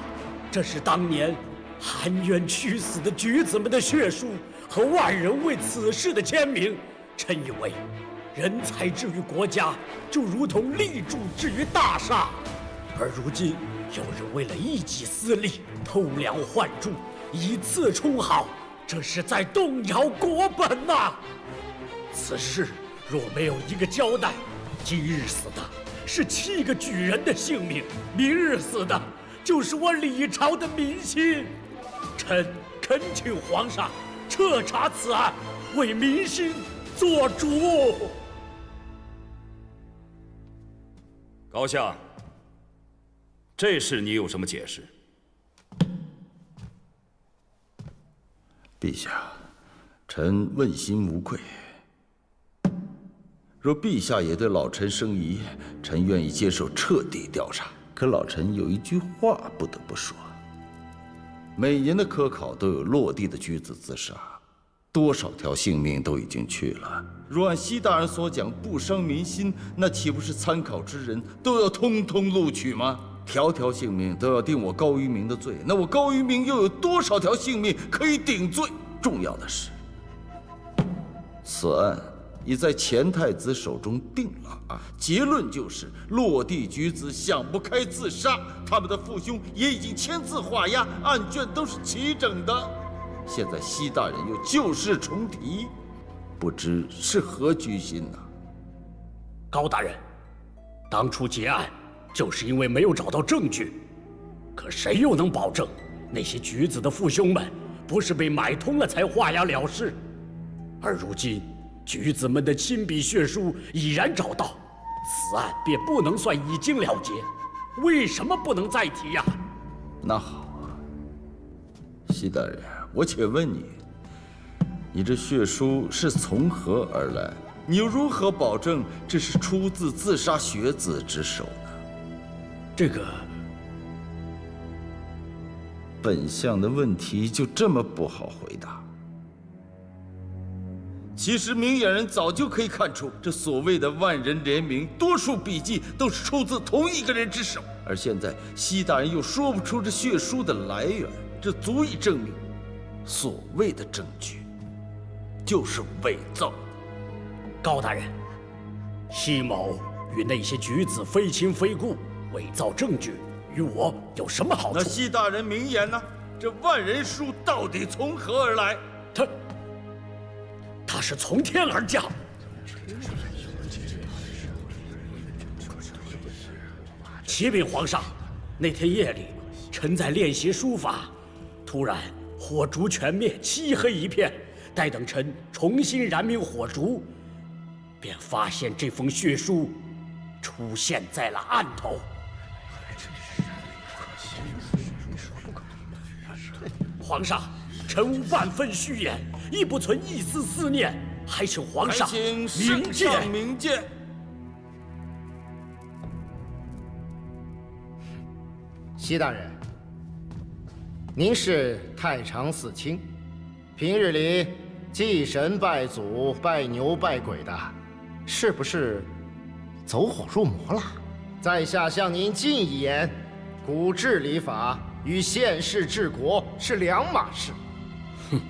这是当年含冤屈死的举子们的血书和万人为此事的签名。臣以为，人才之于国家，就如同砾柱之于大厦，而如今有人为了一己私利，偷梁换柱，以次充好，这是在动摇国本呐！此事若没有一个交代，今日死的是7个举人的性命，明日死的就是我李朝的民心。臣恳请皇上彻查此案，为民心做主。高相，这事你有什么解释？陛下，臣问心无愧。若陛下也对老臣生疑，臣愿意接受彻底调查。可老臣有一句话不得不说：每年的科考都有落地的举子自杀，多少条性命都已经去了。若按西大人所讲不伤民心，那岂不是参考之人都要通通录取吗？条条性命都要定我高于明的罪，那我高于明又有多少条性命可以顶罪？重要的是，此案已在前太子手中定了，结论就是落地举子想不开自杀，他们的父兄也已经签字画押，案卷都是齐整的。现在西大人又旧事重提，不知是何居心呢？高大人，当初结案就是因为没有找到证据，可谁又能保证那些举子的父兄们不是被买通了才画押了事？而如今举子们的亲笔血书已然找到，此案便不能算已经了结。为什么不能再提呀？那好，西大人，我且问你，你这血书是从何而来？你又如何保证这是出自自杀学子之手呢？这个本相的问题就这么不好回答？其实明眼人早就可以看出，这所谓的万人联名，多数笔记都是出自同一个人之手。而现在西大人又说不出这血书的来源，这足以证明，所谓的证据就是伪造。高大人，西某与那些举子非亲非故，伪造证据与我有什么好处？那西大人明言呢？这万人书到底从何而来？他是从天而降。启禀皇上，那天夜里，臣在练习书法，突然火烛全灭，漆黑一片。待等臣重新燃明火烛，便发现这封血书出现在了案头。皇上，臣无半分虚言，亦不存一丝思念，还请皇上明鉴。明鉴。西大人，您是太常寺卿，平日里祭神拜祖、拜牛拜鬼的，是不是走火入魔了？在下向您进一言，古治理法与现世治国是两码事。哼！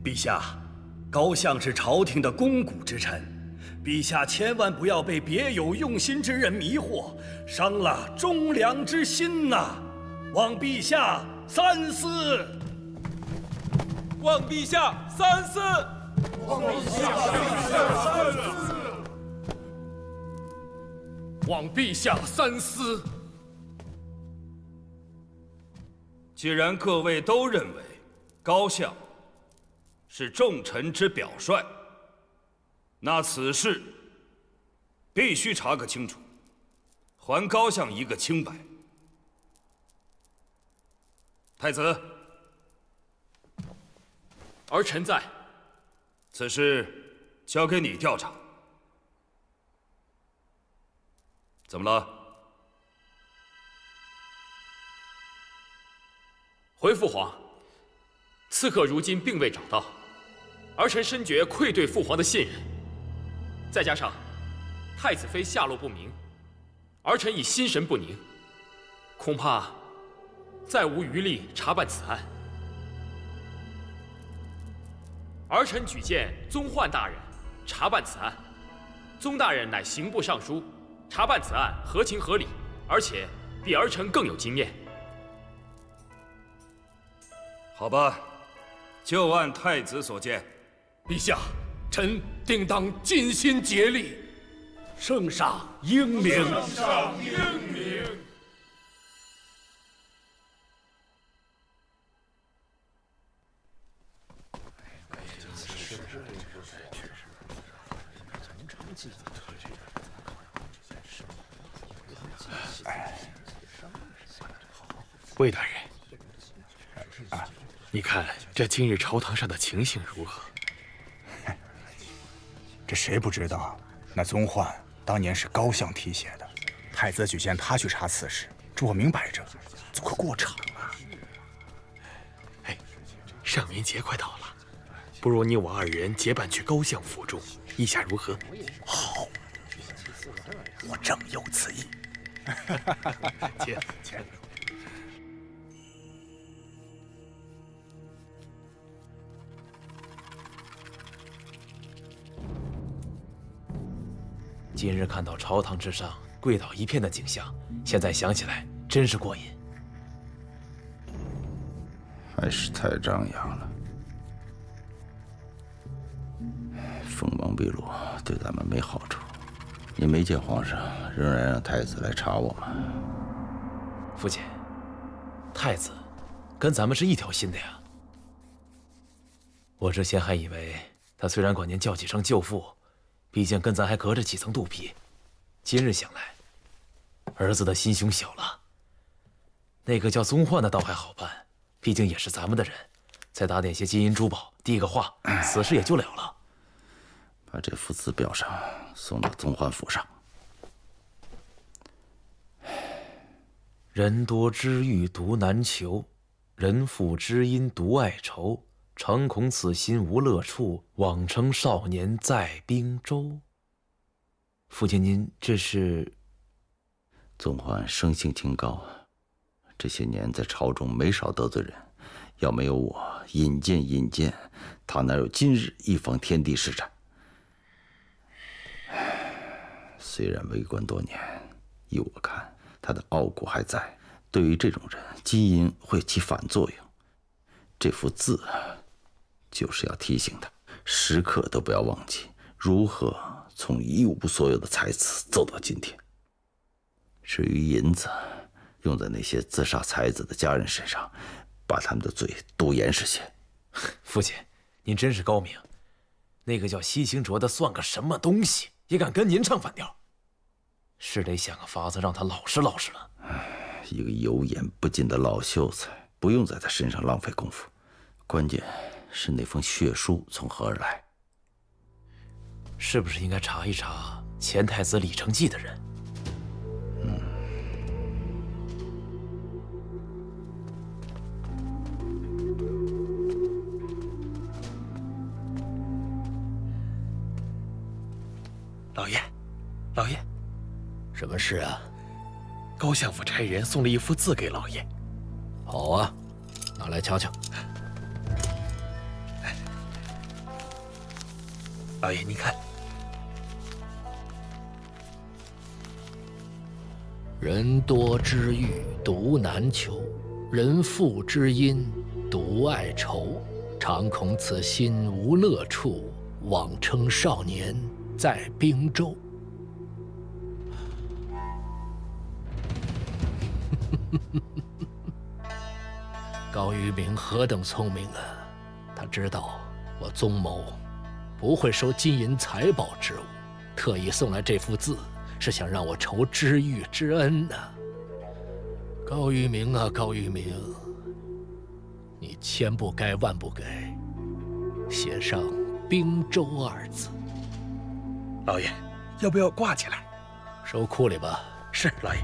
陛下，高相是朝廷的肱骨之臣，陛下千万不要被别有用心之人迷惑，伤了忠良之心呐！望陛下三思！望陛下三思！望陛下三思！望陛下三思！既然各位都认为高相是众臣之表率，那此事必须查个清楚，还高相一个清白。太子，儿臣在。此事交给你调查。怎么了？回父皇，刺客如今并未找到，儿臣深觉愧对父皇的信任，再加上太子妃下落不明，儿臣已心神不宁，恐怕再无余力查办此案。儿臣举荐宗焕大人查办此案，宗大人乃刑部尚书，查办此案合情合理，而且比儿臣更有经验。好吧，就按太子所见。陛下，臣定当尽心竭力，圣上英明。圣上英明。魏大人，你看这今日朝堂上的情形如何？这谁不知道？那宗焕当年是高相提携的，太子举荐他去查此事，这我明摆着做个过场啊！哎，上元节快到了，不如你我二人结伴去高相府中，意下如何？好，我正有此意。且。今日看到朝堂之上跪倒一片的景象，现在想起来真是过瘾。还是太张扬了。锋芒毕露对咱们没好处。你没见皇上仍然让太子来查我吗？父亲，太子跟咱们是一条心的呀。我之前还以为他虽然管您叫几声舅父，毕竟跟咱还隔着几层肚皮。今日想来，儿子的心胸小了。那个叫宗焕的倒还好办，毕竟也是咱们的人，再打点些金银珠宝，递个话，此事也就了了。把这幅字表上送到宗焕府上。人多知遇独难求，人负知音独爱愁。常恐此心无乐处，枉称少年在滨州。父亲，您这是？宗焕生性清高，这些年在朝中没少得罪人，要没有我引荐，他哪有今日一方天地施展？虽然为官多年，依我看，他的傲骨还在。对于这种人，金银会起反作用。这幅字就是要提醒他，时刻都不要忘记如何从一无所有的才子走到今天。至于银子，用在那些自杀才子的家人身上，把他们的罪堵严实些。父亲，您真是高明。那个叫西行卓的算个什么东西，也敢跟您唱反调？是得想个法子让他老实老实了。一个油盐不进的老秀才，不用在他身上浪费功夫。关键是那封血书从何而来？是不是应该查一查前太子李承季的人？老爷，老爷，什么事啊？高相府差人送了一幅字给老爷。好啊，拿来瞧瞧。老爷，您看，人多知遇独难求，人负知音独爱愁。常恐此心无乐处，枉称少年在滨州。高于明何等聪明啊！他知道我宗谋不会收金银财宝之物，特意送来这幅字，是想让我酬知遇之恩呢。高于明啊，高于明，你千不该万不该，写上“滨州”2字。老爷，要不要挂起来？收库里吧。是，老爷。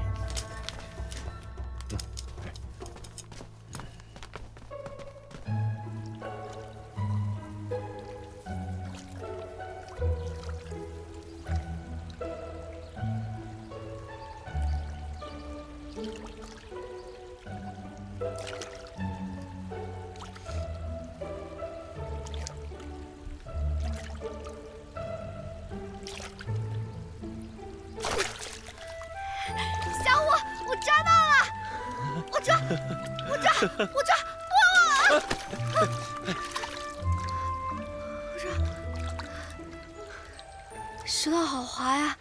石头好滑呀！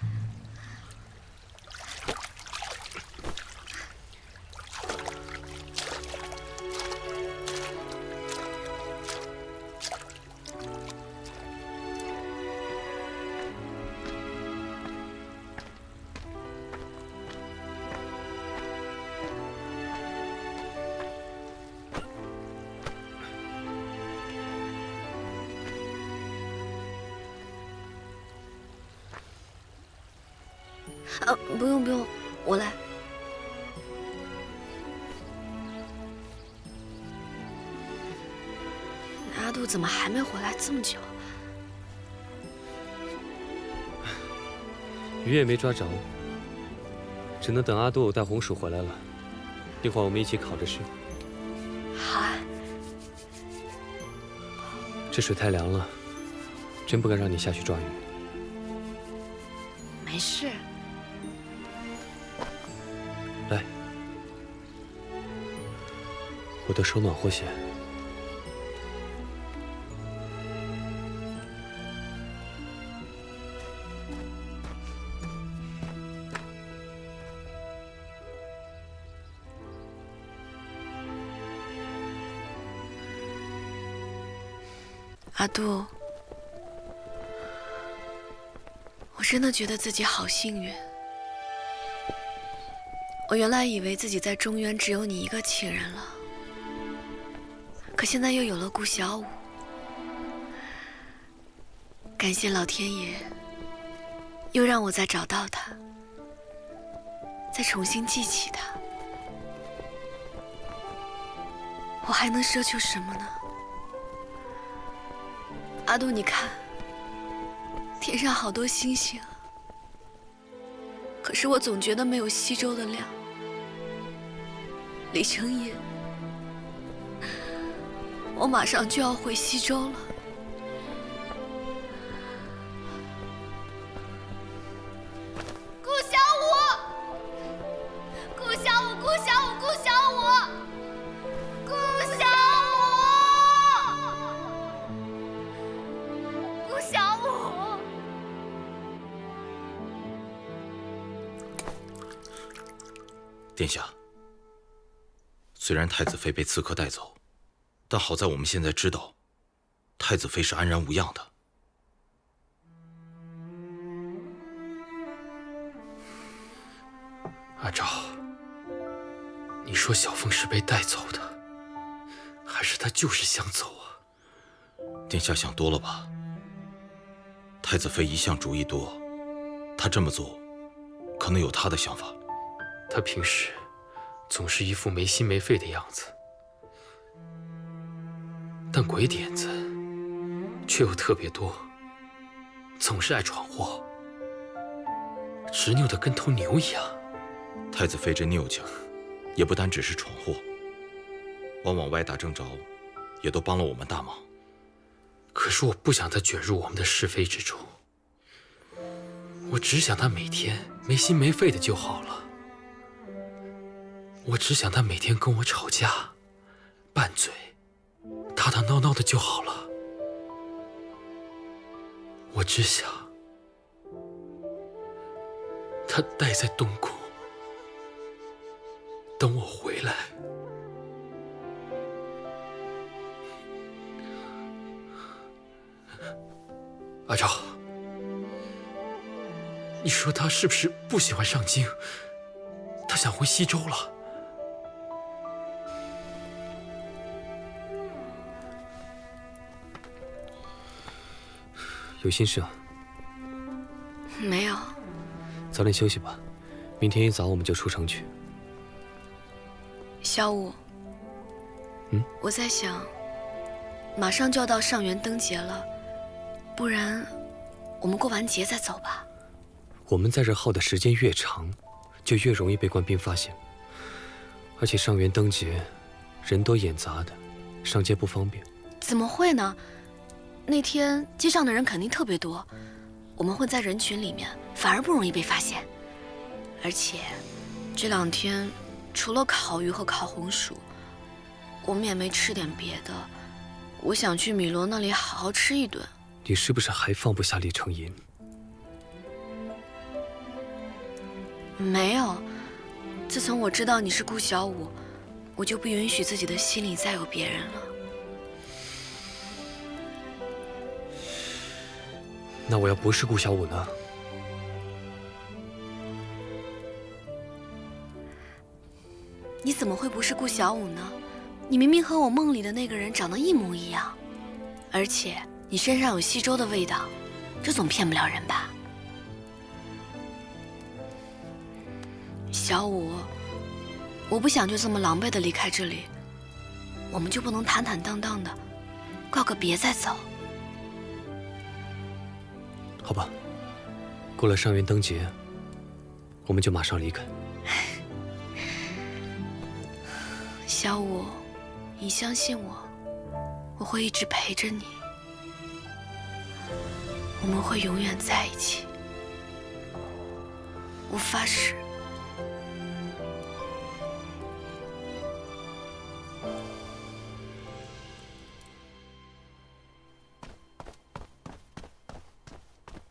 不用不用，我来。阿杜怎么还没回来这么久？鱼也没抓着，只能等阿杜带红薯回来了。一会儿我们一起烤着吃。好啊。这水太凉了，真不该让你下去抓鱼。没事。来，我的手暖和些。阿杜，我真的觉得自己好幸运。我原来以为自己在中原只有你一个情人了，可现在又有了顾小舞。感谢老天爷，又让我再找到他，再重新记起他。我还能奢求什么呢？阿杜，你看，天上好多星星，可是我总觉得没有西周的亮。李成业，我马上就要回西周了。顾小舞，顾小舞，顾小舞，顾小舞，顾小舞，顾小舞。殿下，虽然太子妃被刺客带走，但好在我们现在知道，太子妃是安然无恙的。阿昭，你说小凤是被带走的，还是她就是想走啊？殿下想多了吧？太子妃一向主意多，她这么做，可能有她的想法。她平时总是一副没心没肺的样子，但鬼点子却又特别多，总是爱闯祸，执拗的跟头牛一样。太子妃这拗强，也不单只是闯祸，往往歪打正着，也都帮了我们大忙。可是我不想她卷入我们的是非之中，我只想她每天没心没肺的就好了。我只想她每天跟我吵架，拌嘴，打打闹闹的就好了。我只想她待在东宫，等我回来。阿昭，你说他是不是不喜欢上京？他想回西周了。有心事啊？没有。早点休息吧，明天一早我们就出城去。小五，我在想，马上就要到上元灯节了，不然我们过完节再走吧。我们在这耗的时间越长，就越容易被官兵发现。而且上元灯节，人多眼杂的，上街不方便。怎么会呢？那天街上的人肯定特别多，我们混在人群里面，反而不容易被发现。而且这2天除了烤鱼和烤红薯，我们也没吃点别的。我想去米罗那里好好吃一顿。你是不是还放不下李成银？没有，自从我知道你是顾小五，我就不允许自己的心里再有别人了。那我要不是顾小五呢？你怎么会不是顾小五呢？你明明和我梦里的那个人长得一模一样，而且你身上有西周的味道，这总骗不了人吧？小五，我不想就这么狼狈的离开这里，我们就不能坦坦荡荡的告个别再走？好吧，过了上元灯节，我们就马上离开。小五，你相信我，我会一直陪着你，我们会永远在一起，我发誓。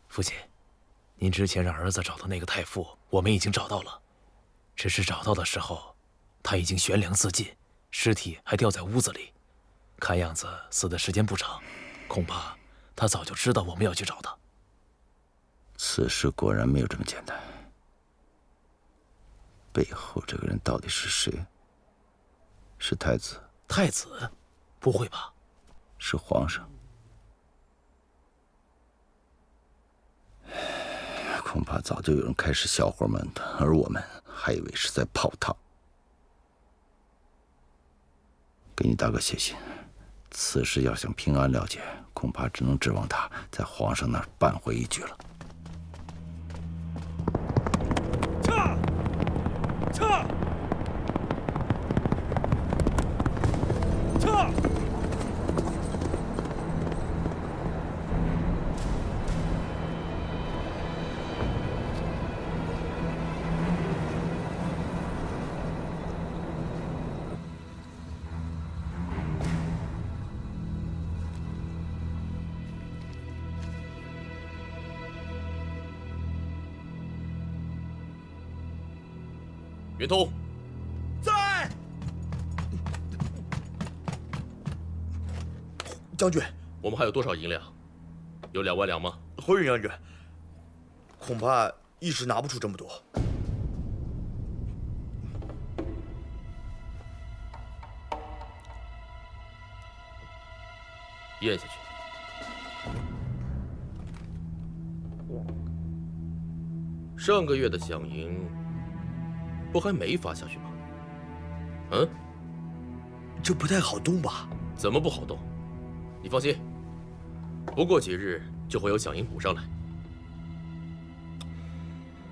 父亲，您之前让儿子找的那个太傅，我们已经找到了，只是找到的时候，他已经悬梁自尽，尸体还吊在屋子里，看样子死的时间不长，恐怕他早就知道我们要去找他。此事果然没有这么简单，背后这个人到底是谁？是太子？太子？不会吧？是皇上？恐怕早就有人开始小伙们的，而我们还以为是在泡汤。给你大哥写信，此事要想平安了结，恐怕只能指望他在皇上那儿扳回一局了。撤！撤！撤！袁通，在。将军，我们还有多少银两？有2万两吗？回云将军，恐怕一时拿不出这么多。咽下去。上个月的饷银不还没发下去吗？嗯，这不太好动吧？怎么不好动？你放心，不过几日就会有饷银补上来。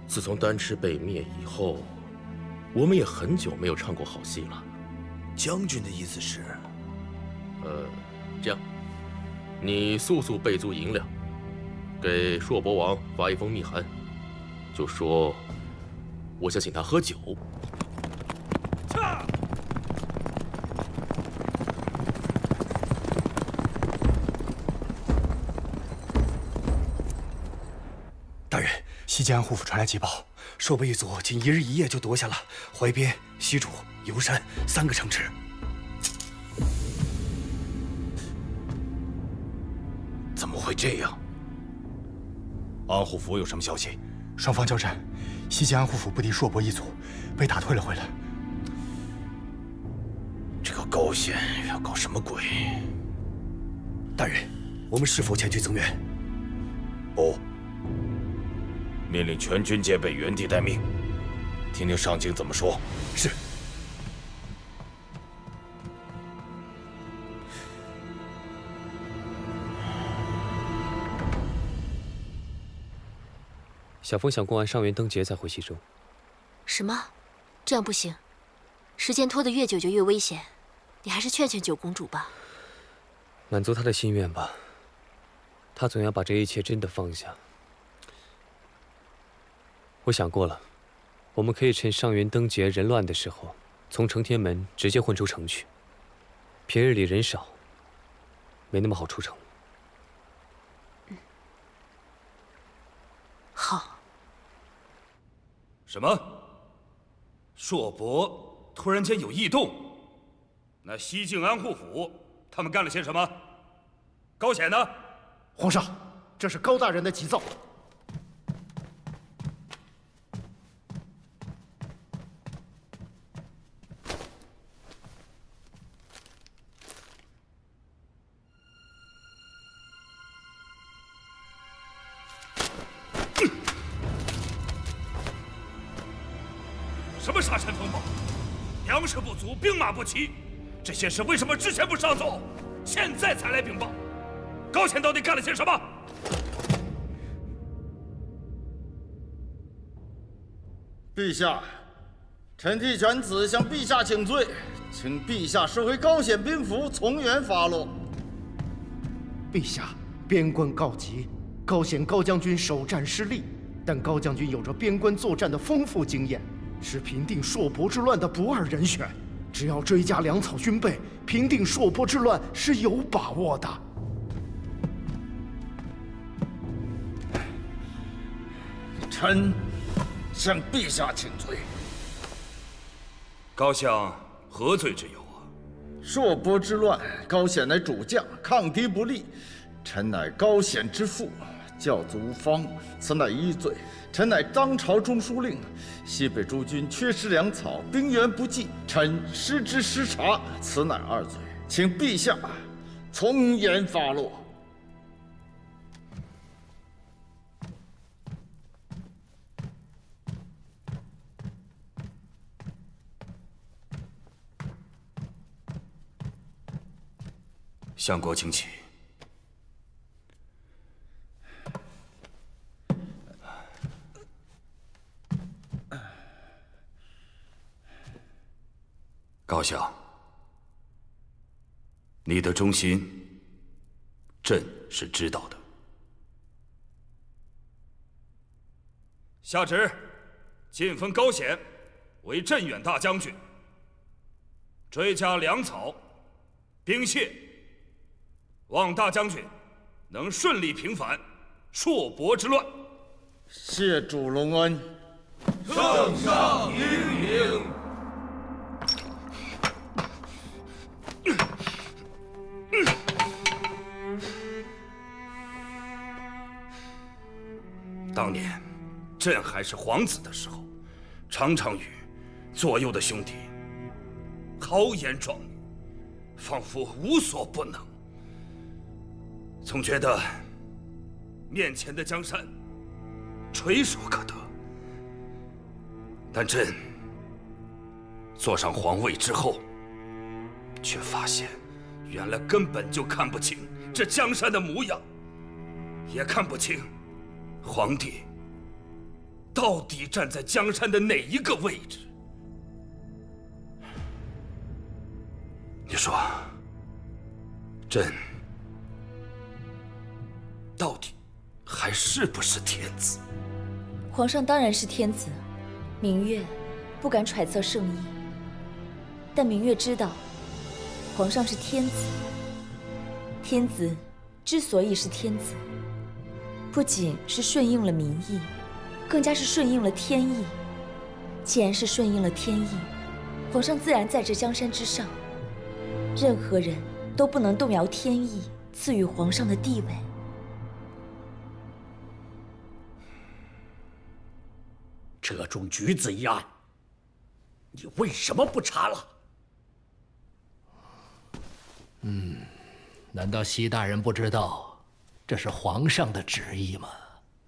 自从丹池被灭以后，我们也很久没有唱过好戏了。将军的意思是？这样，你速速备足银两，给硕博王发一封密函，就说我想请他喝酒。大人，西吉安护府传来急报，朔伯一族仅1日1夜就夺下了淮边、西楚、游山3个城池。怎么会这样？安护府有什么消息？双方交战，西吉安护府不敌朔伯一族，被打退了回来。这个高县要搞什么鬼？大人，我们是否前去增援？不，命令全军戒备，原地待命。听听上京怎么说。是。小凤想过完上元灯节再回西周。什么？这样不行，时间拖得越久就越危险。你还是劝劝九公主吧。满足她的心愿吧。她总要把这一切真的放下。我想过了，我们可以趁上元灯节人乱的时候，从承天门直接混出城去。平日里人少，没那么好出城。好。什么？硕伯突然间有异动？那西境安护府他们干了些什么？高显呢？皇上，这是高大人的急奏。什么沙尘风暴，粮食不足，兵马不齐，这些事为什么之前不上奏，现在才来禀报？高显到底干了些什么？陛下，臣替犬子向陛下请罪，请陛下收回高显兵符，从严发落。陛下，边关告急，高显高将军首战失利，但高将军有着边关作战的丰富经验，是平定朔伯之乱的不二人选。只要追加粮草军备，平定朔伯之乱是有把握的。臣向陛下请罪。高相何罪之有啊？朔伯之乱，高显乃主将，抗敌不力，臣乃高显之父，教子无方，此乃一罪。臣乃当朝中书令，西北诸军缺失粮草，兵源不济，臣失职失察，此乃二罪，请陛下从严发落。相国请起。高相，你的忠心，朕是知道的。下旨，晋封高显为镇远大将军，追加粮草、兵械，望大将军能顺利平反朔伯之乱。谢主隆恩。圣上英明。当年朕还是皇子的时候，常常与左右的兄弟豪言壮语，仿佛无所不能。总觉得面前的江山垂手可得，但朕坐上皇位之后，却发现原来根本就看不清这江山的模样，也看不清皇帝到底站在江山的哪一个位置。你说，朕到底还是不是天子？皇上当然是天子，明月不敢揣测圣意，但明月知道，皇上是天子。天子之所以是天子，不仅是顺应了民意，更加是顺应了天意。既然是顺应了天意，皇上自然在这江山之上，任何人都不能动摇天意赐予皇上的地位。这种橘子一案，你为什么不查了？难道西大人不知道，这是皇上的旨意嘛，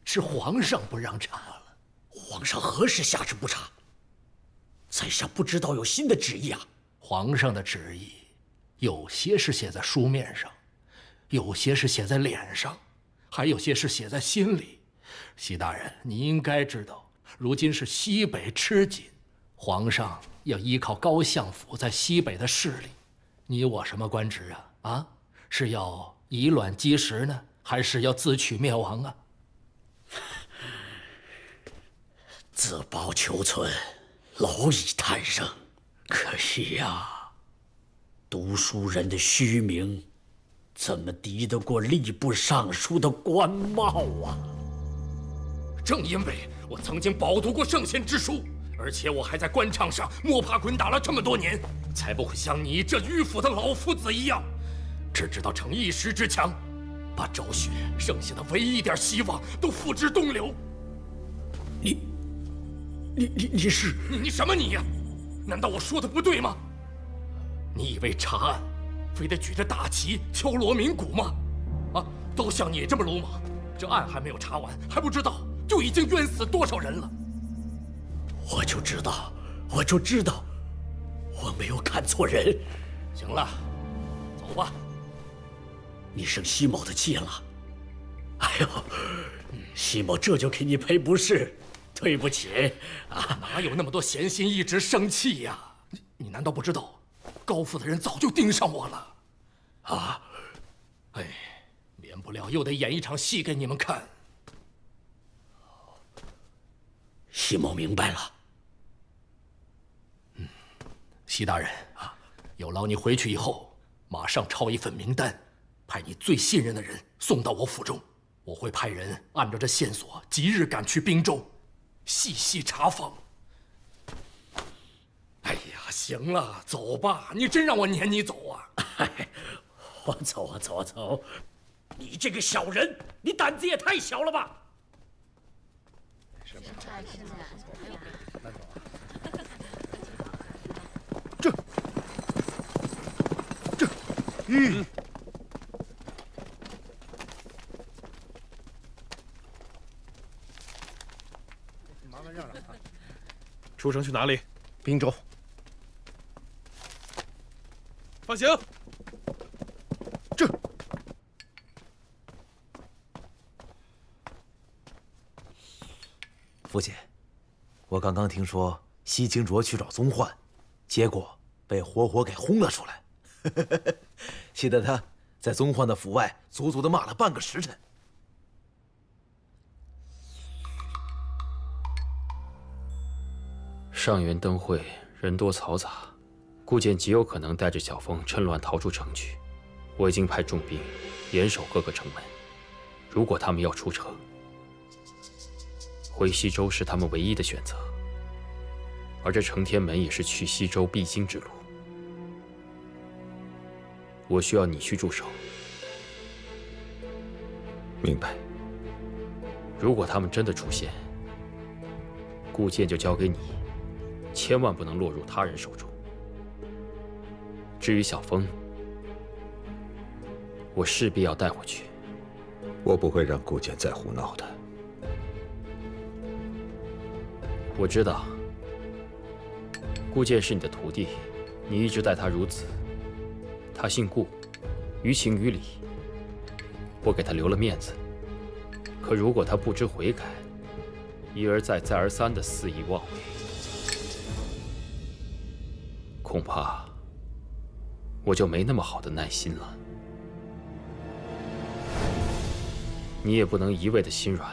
是皇上不让查了。皇上何时下旨不查？在下不知道有新的旨意啊。皇上的旨意，有些是写在书面上，有些是写在脸上，还有些是写在心里。习大人，你应该知道，如今是西北吃紧，皇上要依靠高相府在西北的势力。你我什么官职啊？啊，是要以卵击石呢，还是要自取灭亡啊？自保求存，老以贪生。可惜呀，读书人的虚名，怎么敌得过吏部尚书的官帽啊？正因为我曾经饱读过圣贤之书，而且我还在官场上摸爬滚打了这么多年，才不会像你这迂腐的老夫子一样，只知道逞一时之强，把昭雪剩下的唯一一点希望都付之东流。你是你什么你呀？难道我说的不对吗？你以为查案非得举着大旗敲锣鸣鼓吗？啊，都像你这么鲁莽，这案还没有查完，还不知道就已经冤死多少人了。我就知道，我没有看错人。行了，走吧。你生西某的气了。哎呦，西某这就给你赔不是。对不起啊，哪有那么多闲心一直生气呀？你难道不知道，高府的人早就盯上我了？啊，哎，免不了又得演一场戏给你们看。西某明白了。习大人啊，有劳你回去以后，马上抄一份名单，派你最信任的人送到我府中，我会派人按照这线索，即日赶去滨州。细细查访。哎呀，行了，走吧，你真让我撵你走啊！我走。你这个小人，你胆子也太小了吧！出城去哪里？滨州。放行。父亲，我刚刚听说西清卓去找宗焕，结果被活活给轰了出来，气得他在宗焕的府外足足的骂了半个时辰。上元灯会人多嘈杂，顾剑极有可能带着小凤趁乱逃出城去。我已经派重兵严守各个城门，如果他们要出城，回西州是他们唯一的选择。而这承天门也是去西州必经之路。我需要你去驻守。明白。如果他们真的出现，顾剑就交给你。千万不能落入他人手中。至于小风，我势必要带回去。我不会让顾剑再胡闹的。我知道，顾剑是你的徒弟，你一直待他如此。他姓顾，于情于理，我给他留了面子。可如果他不知悔改，一而再再而三的肆意妄为，恐怕我就没那么好的耐心了。你也不能一味的心软。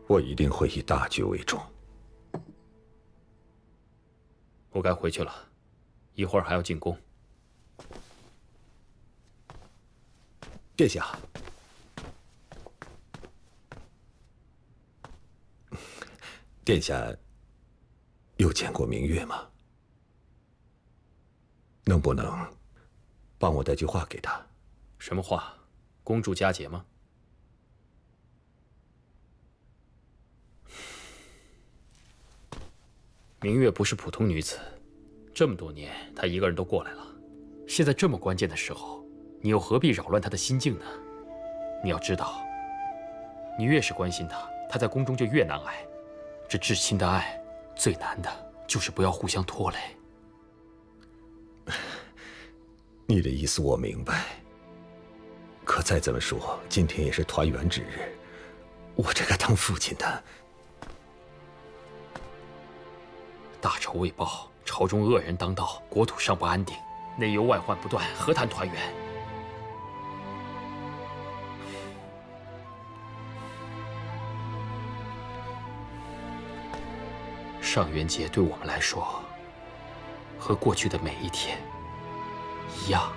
我一定会以大局为重。我该回去了，一会儿还要进宫。殿下，殿下有见过明月吗？能不能帮我带句话给他？什么话？公主佳节吗？明月不是普通女子，这么多年她一个人都过来了，现在这么关键的时候，你又何必扰乱他的心境呢？你要知道，你越是关心他，他在宫中就越难挨。这至亲的爱，最难的就是不要互相拖累。你的意思我明白，可再怎么说，今天也是团圆之日，我这个当父亲的，大仇未报，朝中恶人当道，国土尚不安定，内忧外患不断，何谈团圆？上元节对我们来说，和过去的每一天一样。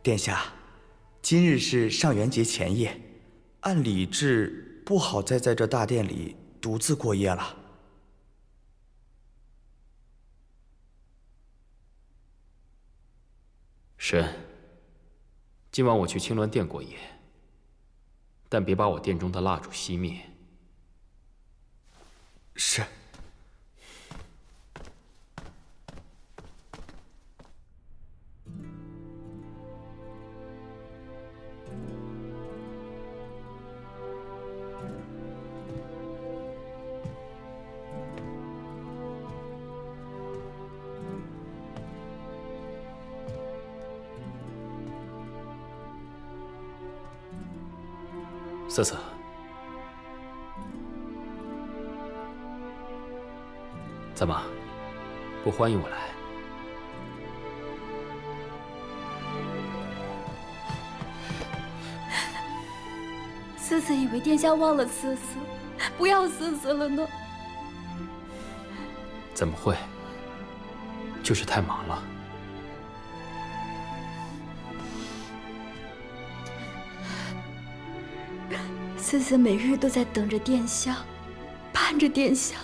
殿下，今日是上元节前夜，按礼制不好再在这大殿里独自过夜了。神，今晚我去青鸾殿过夜，但别把我殿中的蜡烛熄灭。是。瑟瑟，怎么不欢迎我来？瑟瑟以为殿下忘了瑟瑟，不要瑟瑟了呢。怎么会？就是太忙了。瑟瑟每日都在等着殿下，盼着殿下。